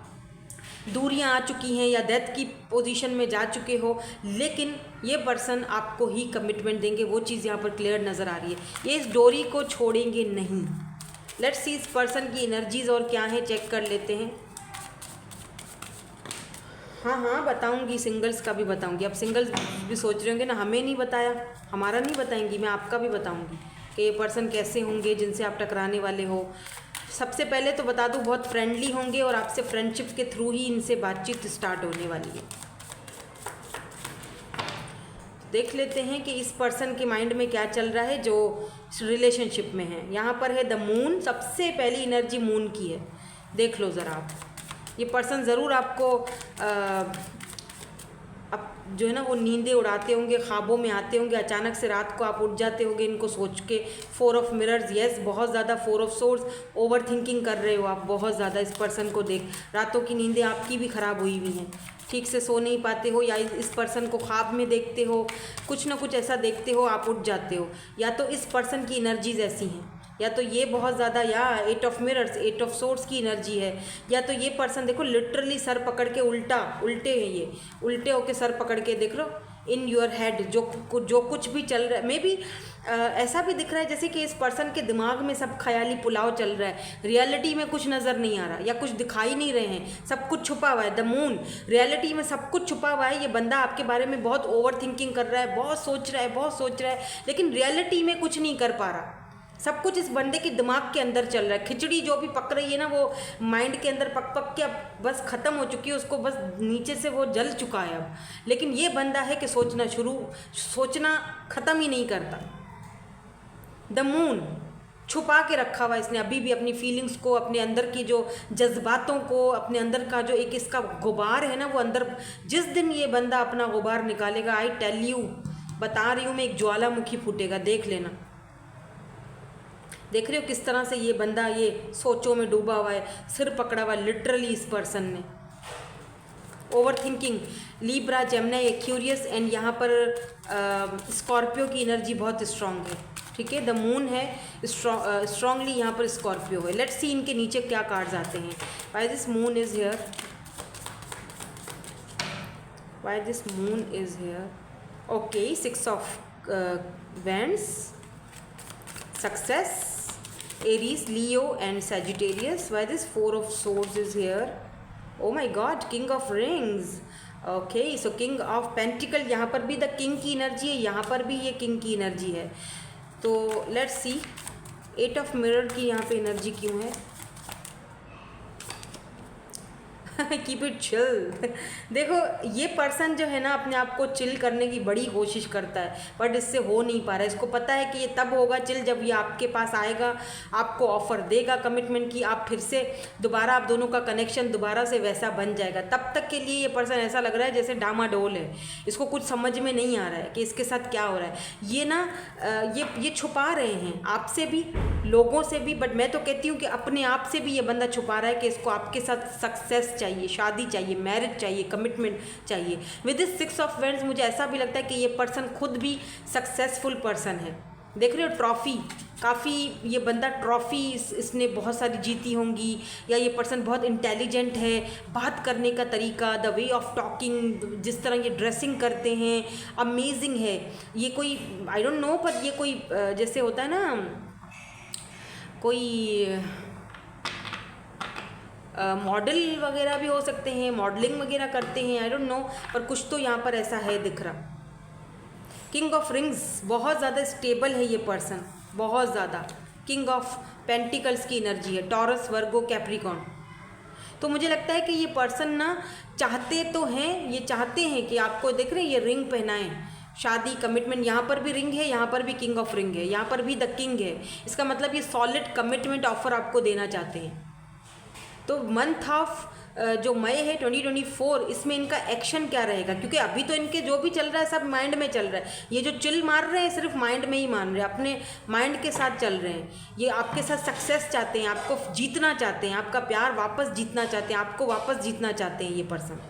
Speaker 1: दूरियां आ चुकी हैं, या डेथ की पोजीशन में जा चुके हो, लेकिन ये पर्सन आपको ही कमिटमेंट देंगे। वो चीज़ यहाँ पर क्लियर नज़र आ रही है, ये इस डोरी को छोड़ेंगे नहीं। लेट्स सी इस पर्सन की एनर्जीज और क्या है, चेक कर लेते हैं। हाँ बताऊंगी, सिंगल्स का भी बताऊंगी। अब सिंगल्स भी सोच रहे होंगे ना, हमें नहीं बताया, हमारा नहीं बताएंगी, मैं आपका भी बताऊंगी कि ये पर्सन कैसे होंगे जिनसे आप टकराने वाले हो। सबसे पहले तो बता दूं, बहुत फ्रेंडली होंगे और आपसे फ्रेंडशिप के थ्रू ही इनसे बातचीत स्टार्ट होने वाली है। देख लेते हैं कि इस पर्सन के माइंड में क्या चल रहा है जो रिलेशनशिप में है। यहाँ पर है द मून, सबसे पहली एनर्जी मून की है। देख लो ज़रा आप, ये पर्सन ज़रूर आपको अब जो है ना वो नींदें उड़ाते होंगे, ख्वाबों में आते होंगे, अचानक से रात को आप उठ जाते होंगे इनको सोच के। 4 ऑफ मिरर्स, यस, बहुत ज़्यादा 4 ऑफ सोर्स, ओवर थिंकिंग कर रहे हो आप बहुत ज़्यादा इस पर्सन को देख। रातों की नींदें आपकी भी ख़राब हुई हुई हैं, ठीक से सो नहीं पाते हो, या इस पर्सन को ख्वाब में देखते हो, कुछ ना कुछ ऐसा देखते हो, आप उठ जाते हो। या तो इस पर्सन की एनर्जीज ऐसी हैं, या तो ये बहुत ज़्यादा, या 8 ऑफ मिरर्स, 8 ऑफ सोर्स की एनर्जी है, या तो ये पर्सन देखो लिटरली सर पकड़ के उल्टे हैं, ये उल्टे होके सर पकड़ के देख लो इन योर हेड, जो कुछ भी चल रहा है। मे बी ऐसा भी दिख रहा है जैसे कि इस पर्सन के दिमाग में सब ख्याली पुलाव चल रहा है, रियलिटी में कुछ नज़र नहीं आ रहा, या कुछ दिखाई नहीं रहे हैं, सब कुछ छुपा हुआ है। द मून, रियलिटी में सब कुछ छुपा हुआ है। ये बंदा आपके बारे में बहुत ओवर थिंकिंग कर रहा है, बहुत सोच रहा है, लेकिन रियलिटी में कुछ नहीं कर पा रहा। सब कुछ इस बंदे के दिमाग के अंदर चल रहा है। खिचड़ी जो भी पक रही है ना, वो माइंड के अंदर पक के अब बस ख़त्म हो चुकी है, उसको बस नीचे से वो जल चुका है अब। लेकिन ये बंदा है कि सोचना ख़त्म ही नहीं करता। द मून, छुपा के रखा हुआ इसने अभी भी अपनी फीलिंग्स को, अपने अंदर की जो जज्बातों को, अपने अंदर का जो एक इसका गुबार है ना, वो अंदर जिस दिन ये बंदा अपना गुबार निकालेगा, आई टेल यू, बता रही हूँ मैं, एक ज्वालामुखी फूटेगा, देख लेना। देख रहे हो किस तरह से ये बंदा ये सोचों में डूबा हुआ है, सिर पकड़ा हुआ लिटरली इस पर्सन ने। Over thinking, Libra, Gemini, Aquarius and यहाँ पर स्कॉर्पियो की एनर्जी बहुत स्ट्रांग है, ठीक है। द मून है स्ट्रांगली, यहाँ पर स्कॉर्पियो है। लेट्स सी इनके नीचे क्या कार्ड्स आते हैं। Why this moon is here, why this moon is here. Okay, 6 of wands, success, Aries, Leo and Sagittarius. Why this 4 of swords is here? Oh my God, King of Rings. Okay, so King of Pentacle, यहाँ पर भी the king की energy है, यहाँ पर भी ये king की एनर्जी है। तो लेट्स सी 8 ऑफ मिरर की यहाँ पे एनर्जी क्यों है। Keep it chill. देखो ये पर्सन जो है ना अपने आप को चिल करने की बड़ी कोशिश करता है, बट इससे हो नहीं पा रहा है। इसको पता है कि ये तब होगा चिल जब ये आपके पास आएगा, आपको ऑफर देगा कमिटमेंट की, आप फिर से दोबारा, आप दोनों का कनेक्शन दोबारा से वैसा बन जाएगा। तब तक के लिए ये पर्सन ऐसा लग रहा है जैसे डामाडोल है, इसको कुछ समझ में नहीं आ रहा है कि इसके साथ क्या हो रहा है। ये ना ये छुपा रहे हैं आपसे भी, लोगों से भी, बट मैं तो कहती हूँ कि अपने आप से भी ये बंदा छुपा रहा है कि इसको आपके साथ सक्सेस चाहिए, शादी चाहिए, मैरिज चाहिए, कमिटमेंट चाहिए। विद दिस 6 ऑफ वैंड्स मुझे ऐसा भी लगता है कि ये पर्सन खुद भी सक्सेसफुल पर्सन है। देख रहे हो ट्रॉफी, काफ़ी ये बंदा ट्रॉफी इसने बहुत सारी जीती होंगी, या ये पर्सन बहुत इंटेलिजेंट है, बात करने का तरीका, द वे ऑफ टॉकिंग, जिस तरह ये ड्रेसिंग करते हैं, अमेजिंग है। ये कोई आई डोंट नो, पर ये कोई जैसे होता है ना कोई मॉडल वगैरह भी हो सकते हैं, मॉडलिंग वगैरह करते हैं, आई डोंट नो, पर कुछ तो यहाँ पर ऐसा है दिख रहा। किंग ऑफ रिंग्स, बहुत ज़्यादा स्टेबल है ये पर्सन, बहुत ज़्यादा। किंग ऑफ पेंटिकल्स की एनर्जी है, टॉरस, वर्गो, कैप्रिकॉन। तो मुझे लगता है कि ये पर्सन ना चाहते तो हैं, ये चाहते हैं कि आपको, देख रहे हैं ये रिंग पहनाएं, शादी, कमिटमेंट, यहाँ पर भी रिंग है, यहाँ पर भी किंग ऑफ रिंग है, यहाँ पर भी द किंग है। इसका मतलब ये सॉलिड कमिटमेंट ऑफर आपको देना चाहते हैं। तो मंथ ऑफ जो मई है 2024, इसमें इनका एक्शन क्या रहेगा, क्योंकि अभी तो इनके जो भी चल रहा है सब माइंड में चल रहा है। ये जो चिल मार रहे हैं सिर्फ माइंड में ही मान रहे हैं, अपने माइंड के साथ चल रहे हैं। ये आपके साथ सक्सेस चाहते हैं, आपको जीतना चाहते हैं, आपका प्यार वापस जीतना चाहते हैं, आपको वापस जीतना चाहते हैं। ये पर्सन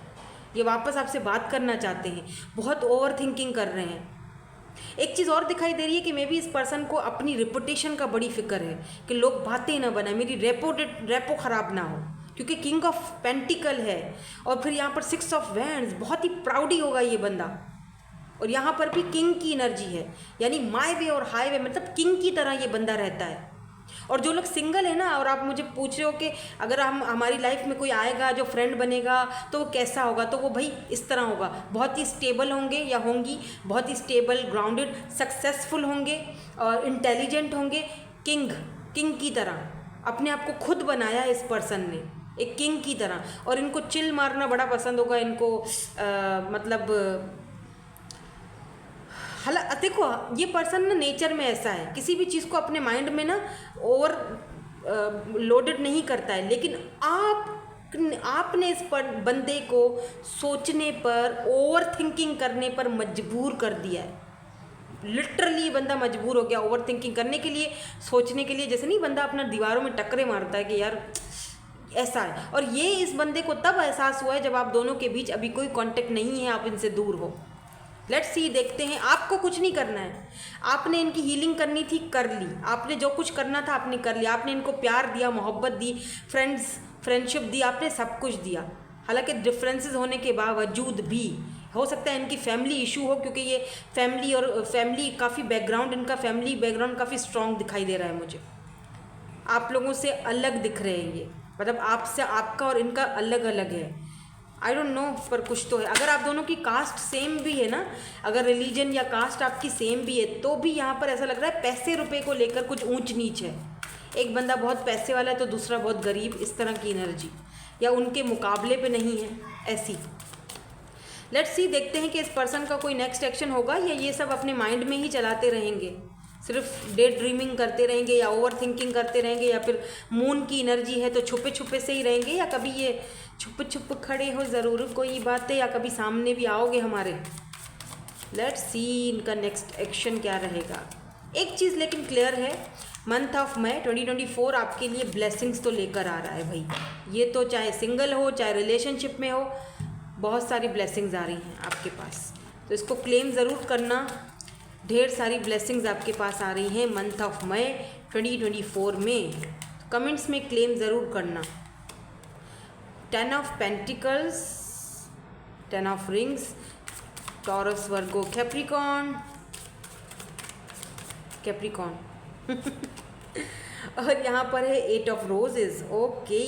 Speaker 1: ये वापस आपसे बात करना चाहते हैं, बहुत ओवर थिंकिंग कर रहे हैं। एक चीज़ और दिखाई दे रही है कि मे बी इस पर्सन को अपनी रेपुटेशन का बड़ी फिक्र है कि लोग बातें ना बनाए, मेरी रेपो ख़राब ना हो, क्योंकि किंग ऑफ पेंटिकल है। और फिर यहाँ पर 6 ऑफ वैंड्स, बहुत ही प्राउडी होगा ये बंदा। और यहाँ पर भी किंग की एनर्जी है, यानी माई वे और हाई वे, मतलब किंग की तरह ये बंदा रहता है। और जो लोग सिंगल है ना, और आप मुझे पूछ रहे हो कि अगर हमारी लाइफ में कोई आएगा जो फ्रेंड बनेगा तो वो कैसा होगा, तो वो भाई इस तरह होगा, बहुत ही स्टेबल होंगे या होंगी, बहुत ही स्टेबल, ग्राउंडेड, सक्सेसफुल होंगे और इंटेलिजेंट होंगे। किंग की तरह अपने आप को खुद बनाया है इस पर्सन ने, एक किंग की तरह। और इनको चिल मारना बड़ा पसंद होगा इनको, मतलब हालांकि देखो ये पर्सन ना नेचर में ऐसा है, किसी भी चीज़ को अपने माइंड में ना ओवर लोडेड नहीं करता है, लेकिन आपने इस पर बंदे को सोचने पर, ओवर थिंकिंग करने पर मजबूर कर दिया है। लिटरली बंदा मजबूर हो गया ओवर थिंकिंग करने के लिए, सोचने के लिए। जैसे नहीं बंदा अपना दीवारों में टक्करे मारता है कि यार ऐसा है। और ये इस बंदे को तब एहसास हुआ है जब आप दोनों के बीच अभी कोई कांटेक्ट नहीं है, आप इनसे दूर हो। लेट्स सी, देखते हैं। आपको कुछ नहीं करना है, आपने इनकी हीलिंग करनी थी, कर ली। आपने जो कुछ करना था आपने कर लिया। आपने इनको प्यार दिया, मोहब्बत दी, फ्रेंडशिप दी, आपने सब कुछ दिया। हालांकि डिफरेंसेस होने के बावजूद भी हो सकता है इनकी फैमिली इशू हो, क्योंकि ये फैमिली काफ़ी बैकग्राउंड, इनका फैमिली बैकग्राउंड काफ़ी स्ट्रॉन्ग दिखाई दे रहा है मुझे। आप लोगों से अलग दिख रहे हैं ये, मतलब आपसे, आपका और इनका अलग अलग है। आई डोंट नो, पर कुछ तो है। अगर आप दोनों की कास्ट सेम भी है ना, अगर रिलीजन या कास्ट आपकी सेम भी है, तो भी यहाँ पर ऐसा लग रहा है पैसे रुपए को लेकर कुछ ऊंच नीच है। एक बंदा बहुत पैसे वाला है तो दूसरा बहुत गरीब, इस तरह की एनर्जी, या उनके मुकाबले पे नहीं है, ऐसी। लेट्स सी, देखते हैं कि इस पर्सन का कोई नेक्स्ट एक्शन होगा या ये सब अपने माइंड में ही चलाते रहेंगे। सिर्फ डे ड्रीमिंग करते रहेंगे या ओवर थिंकिंग करते रहेंगे, या फिर मून की एनर्जी है तो छुपे छुपे से ही रहेंगे, या कभी ये छुप खड़े हो ज़रूर कोई बातें, या कभी सामने भी आओगे हमारे। लेट्स सी इनका नेक्स्ट एक्शन क्या रहेगा। एक चीज़ लेकिन क्लियर है, मंथ ऑफ मई 2024 आपके लिए ब्लेसिंग्स तो लेकर आ रहा है भाई। ये तो चाहे सिंगल हो चाहे रिलेशनशिप में हो, बहुत सारी ब्लेसिंग्स आ रही हैं आपके पास, तो इसको क्लेम ज़रूर करना। ढेर सारी ब्लेसिंग्स आपके पास आ रही हैं मंथ ऑफ मई 2024 में, कमेंट्स में क्लेम ज़रूर करना। 10 of pentacles, 10 of rings, taurus, Virgo, Capricorn और यहाँ पर है 8 ऑफ रोजेस। ओके,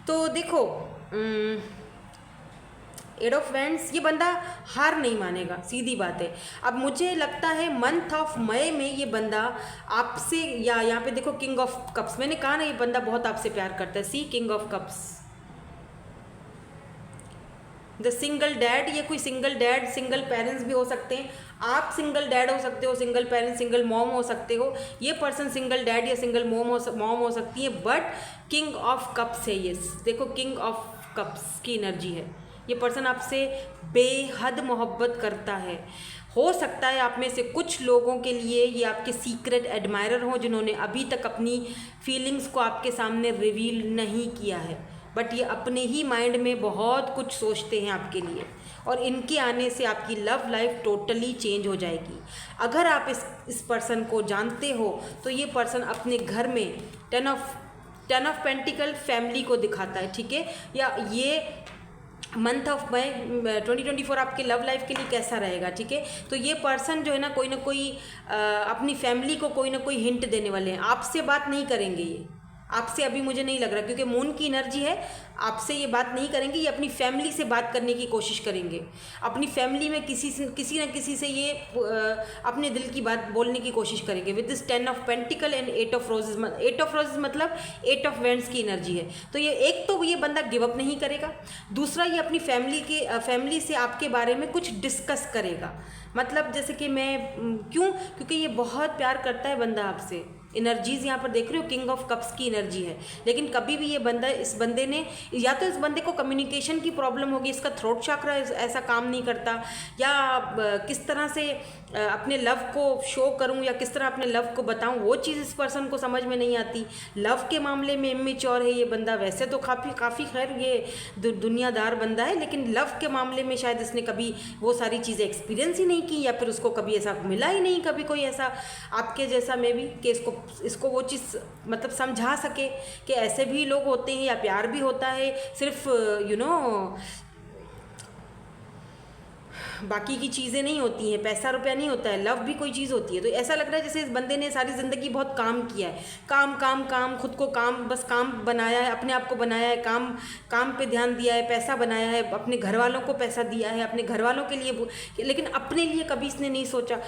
Speaker 1: तो देखो 8 ऑफ वैंड्स, ये बंदा हार नहीं मानेगा, सीधी बात है। अब मुझे लगता है मंथ ऑफ मई में ये बंदा आपसे, या यहाँ पे देखो किंग ऑफ कप्स, मैंने कहा ना ये बंदा बहुत आपसे प्यार करता है। See king of cups, the single dad, ये कोई सिंगल डैड, सिंगल पेरेंट्स भी हो सकते हैं। आप सिंगल डैड हो सकते हो, सिंगल पेरेंट्स, सिंगल मॉम हो सकते हो। ये पर्सन सिंगल डैड या सिंगल मॉम हो सकती है, बट किंग ऑफ कप्स है ये। देखो किंग ऑफ कप्स की एनर्जी है। ये पर्सन आपसे बेहद मोहब्बत करता है। हो सकता है आप में से कुछ लोगों के लिए ये आपके सीक्रेट एडमायरर हों, जिन्होंने अभी तक अपनी फीलिंग्स को आपके सामने रिवील नहीं किया है, बट ये अपने ही माइंड में बहुत कुछ सोचते हैं आपके लिए, और इनके आने से आपकी लव लाइफ टोटली चेंज हो जाएगी। अगर आप इस पर्सन को जानते हो तो ये पर्सन अपने घर में 10 ऑफ पेंटिकल फैमिली को दिखाता है, ठीक है। या ये मंथ ऑफ मई 2024 आपके लव लाइफ के लिए कैसा रहेगा, ठीक है। तो ये पर्सन जो है ना कोई अपनी फैमिली को कोई ना कोई हिंट देने वाले हैं। आपसे बात नहीं करेंगे ये, आपसे अभी मुझे नहीं लग रहा, क्योंकि मून की एनर्जी है, आपसे ये बात नहीं करेंगे। ये अपनी फैमिली से बात करने की कोशिश करेंगे। अपनी फैमिली में किसी न किसी से ये अपने दिल की बात बोलने की कोशिश करेंगे with this 10 of pentacle and 8 of roses. 8 of roses मतलब 8 ऑफ वैंड्स की एनर्जी है। तो ये एक तो ये बंदा गिव अप नहीं करेगा, दूसरा ये अपनी फैमिली से आपके बारे में कुछ डिस्कस करेगा। मतलब जैसे कि मैं क्योंकि ये बहुत प्यार करता है बंदा आपसे। एनर्जीज यहाँ पर देख रहे हो, किंग ऑफ कप्स की एनर्जी है। लेकिन कभी भी ये बंदा, इस बंदे ने, या तो इस बंदे को कम्युनिकेशन की प्रॉब्लम होगी, इसका थ्रोट चक्र ऐसा काम नहीं करता, या किस तरह से अपने लव को शो करूं या किस तरह अपने लव को बताऊं, वो चीज़ इस पर्सन को समझ में नहीं आती। लव के मामले में इमेच्योर है ये बंदा। वैसे तो काफ़ी खैर ये दुनियादार बंदा है, लेकिन लव के मामले में शायद इसने कभी वो सारी चीज़ें एक्सपीरियंस ही नहीं की, या फिर उसको कभी ऐसा मिला ही नहीं, कभी कोई ऐसा आपके जैसा में भी कि इसको वो चीज़ मतलब समझा सके कि ऐसे भी लोग होते हैं, या प्यार भी होता है, सिर्फ बाकी की चीज़ें नहीं होती हैं, पैसा रुपया नहीं होता है, लव भी कोई चीज़ होती है। तो ऐसा लग रहा है जैसे इस बंदे ने सारी ज़िंदगी बहुत काम किया है, काम, खुद को बस काम बनाया है, अपने आप को बनाया है, काम पे ध्यान दिया है, पैसा बनाया है, अपने घर वालों को पैसा दिया है, अपने घर वालों के लिए, लेकिन अपने लिए कभी इसने नहीं सोचा।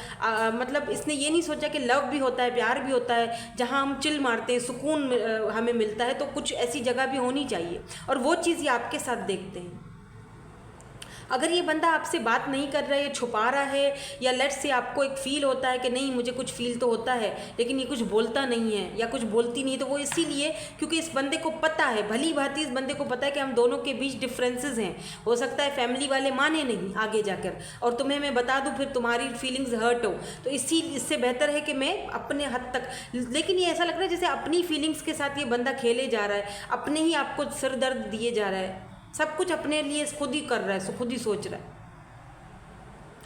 Speaker 1: मतलब इसने ये नहीं सोचा कि लव भी होता है, प्यार भी होता है, जहाँ हम चिल मारते हैं, सुकून हमें मिलता है, तो कुछ ऐसी जगह भी होनी चाहिए, और वो चीज़ ये आपके साथ देखते हैं। अगर ये बंदा आपसे बात नहीं कर रहा है, छुपा रहा है, या लेट्स से आपको एक फ़ील होता है कि नहीं मुझे कुछ फ़ील तो होता है लेकिन ये कुछ बोलता नहीं है या कुछ बोलती नहीं, तो वो इसीलिए क्योंकि इस बंदे को पता है, भली भांति इस बंदे को पता है कि हम दोनों के बीच डिफरेंसेस हैं। हो सकता है फैमिली वाले माने नहीं आगे जाकर, और तुम्हें मैं बता दूँ फिर तुम्हारी फीलिंग्स हर्ट हो, तो इससे बेहतर है कि मैं अपने हद तक। लेकिन ये ऐसा लग रहा है जैसे अपनी फीलिंग्स के साथ ये बंदा खेले जा रहा है, अपने ही आपको सिर दर्द दिए जा रहा है, सब कुछ अपने लिए खुद ही कर रहा है, खुद ही सोच रहा है,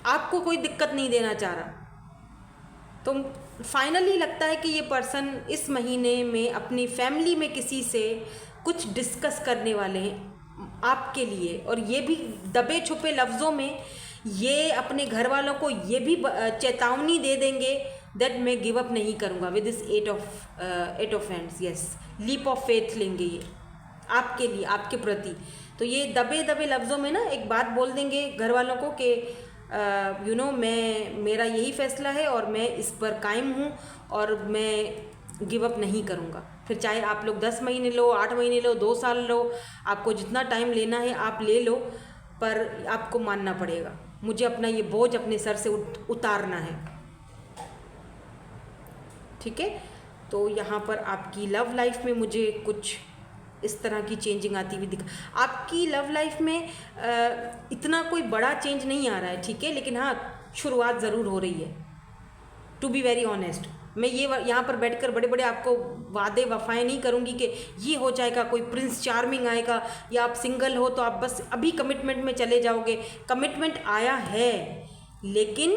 Speaker 1: आपको कोई दिक्कत नहीं देना चाह रहा। तो फाइनली लगता है कि ये पर्सन इस महीने में अपनी फैमिली में किसी से कुछ डिस्कस करने वाले हैं आपके लिए, और ये भी दबे छुपे लफ्ज़ों में ये अपने घर वालों को ये भी चेतावनी दे देंगे दैट मैं गिव अप नहीं करूँगा with this 8 of hands. Yes, leap of faith लेंगे ये आपके लिए, आपके प्रति। तो ये दबे लफ्ज़ों में ना एक बात बोल देंगे घर वालों को कि मेरा यही फ़ैसला है और मैं इस पर कायम हूँ और मैं गिव अप नहीं करूँगा। फिर चाहे आप लोग 10 महीने लो, 8 महीने लो, 2 साल लो, आपको जितना टाइम लेना है आप ले लो, पर आपको मानना पड़ेगा, मुझे अपना ये बोझ अपने सर से उतारना है। ठीक है। तो यहाँ पर आपकी लव लाइफ में मुझे कुछ इस तरह की चेंजिंग आती हुई दिखा। आपकी लव लाइफ में इतना कोई बड़ा चेंज नहीं आ रहा है, ठीक है, लेकिन हाँ शुरुआत ज़रूर हो रही है। टू बी वेरी ऑनेस्ट, मैं ये यहाँ पर बैठकर बड़े बड़े आपको वादे वफाएं नहीं करूँगी कि ये हो जाएगा, कोई प्रिंस चार्मिंग आएगा, या आप सिंगल हो तो आप बस अभी कमिटमेंट में चले जाओगे। कमिटमेंट आया है लेकिन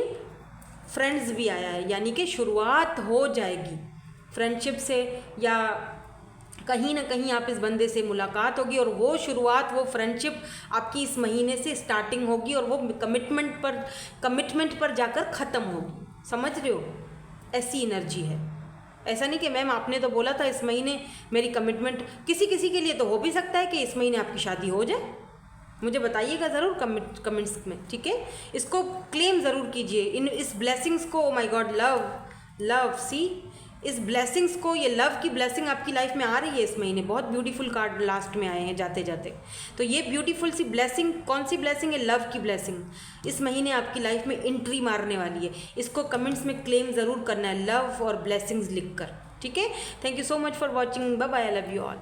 Speaker 1: फ्रेंड्स भी आया है, यानी कि शुरुआत हो जाएगी फ्रेंडशिप से, या कहीं ना कहीं आप इस बंदे से मुलाकात होगी और वो शुरुआत, वो फ्रेंडशिप आपकी इस महीने से स्टार्टिंग होगी और वो कमिटमेंट पर जाकर ख़त्म होगी। समझ रहे हो, ऐसी एनर्जी है। ऐसा नहीं कि मैम आपने तो बोला था इस महीने मेरी कमिटमेंट, किसी किसी के लिए तो हो भी सकता है कि इस महीने आपकी शादी हो जाए। मुझे बताइएगा ज़रूर कमेंट्स में, ठीक है। इसको क्लेम ज़रूर कीजिए, इस ब्लेसिंग्स को। ओ माय गॉड, लव सी, इस ब्लेसिंग्स को, ये लव की ब्लेसिंग आपकी लाइफ में आ रही है इस महीने। बहुत ब्यूटीफुल कार्ड लास्ट में आए हैं जाते जाते। तो ये ब्यूटीफुल सी ब्लेसिंग, कौन सी ब्लेसिंग है? लव की ब्लेसिंग इस महीने आपकी लाइफ में एंट्री मारने वाली है। इसको कमेंट्स में क्लेम ज़रूर करना है, लव और ब्लेसिंग्स लिखकर, ठीक है। Thank you so much for watching, bye bye, I love you all.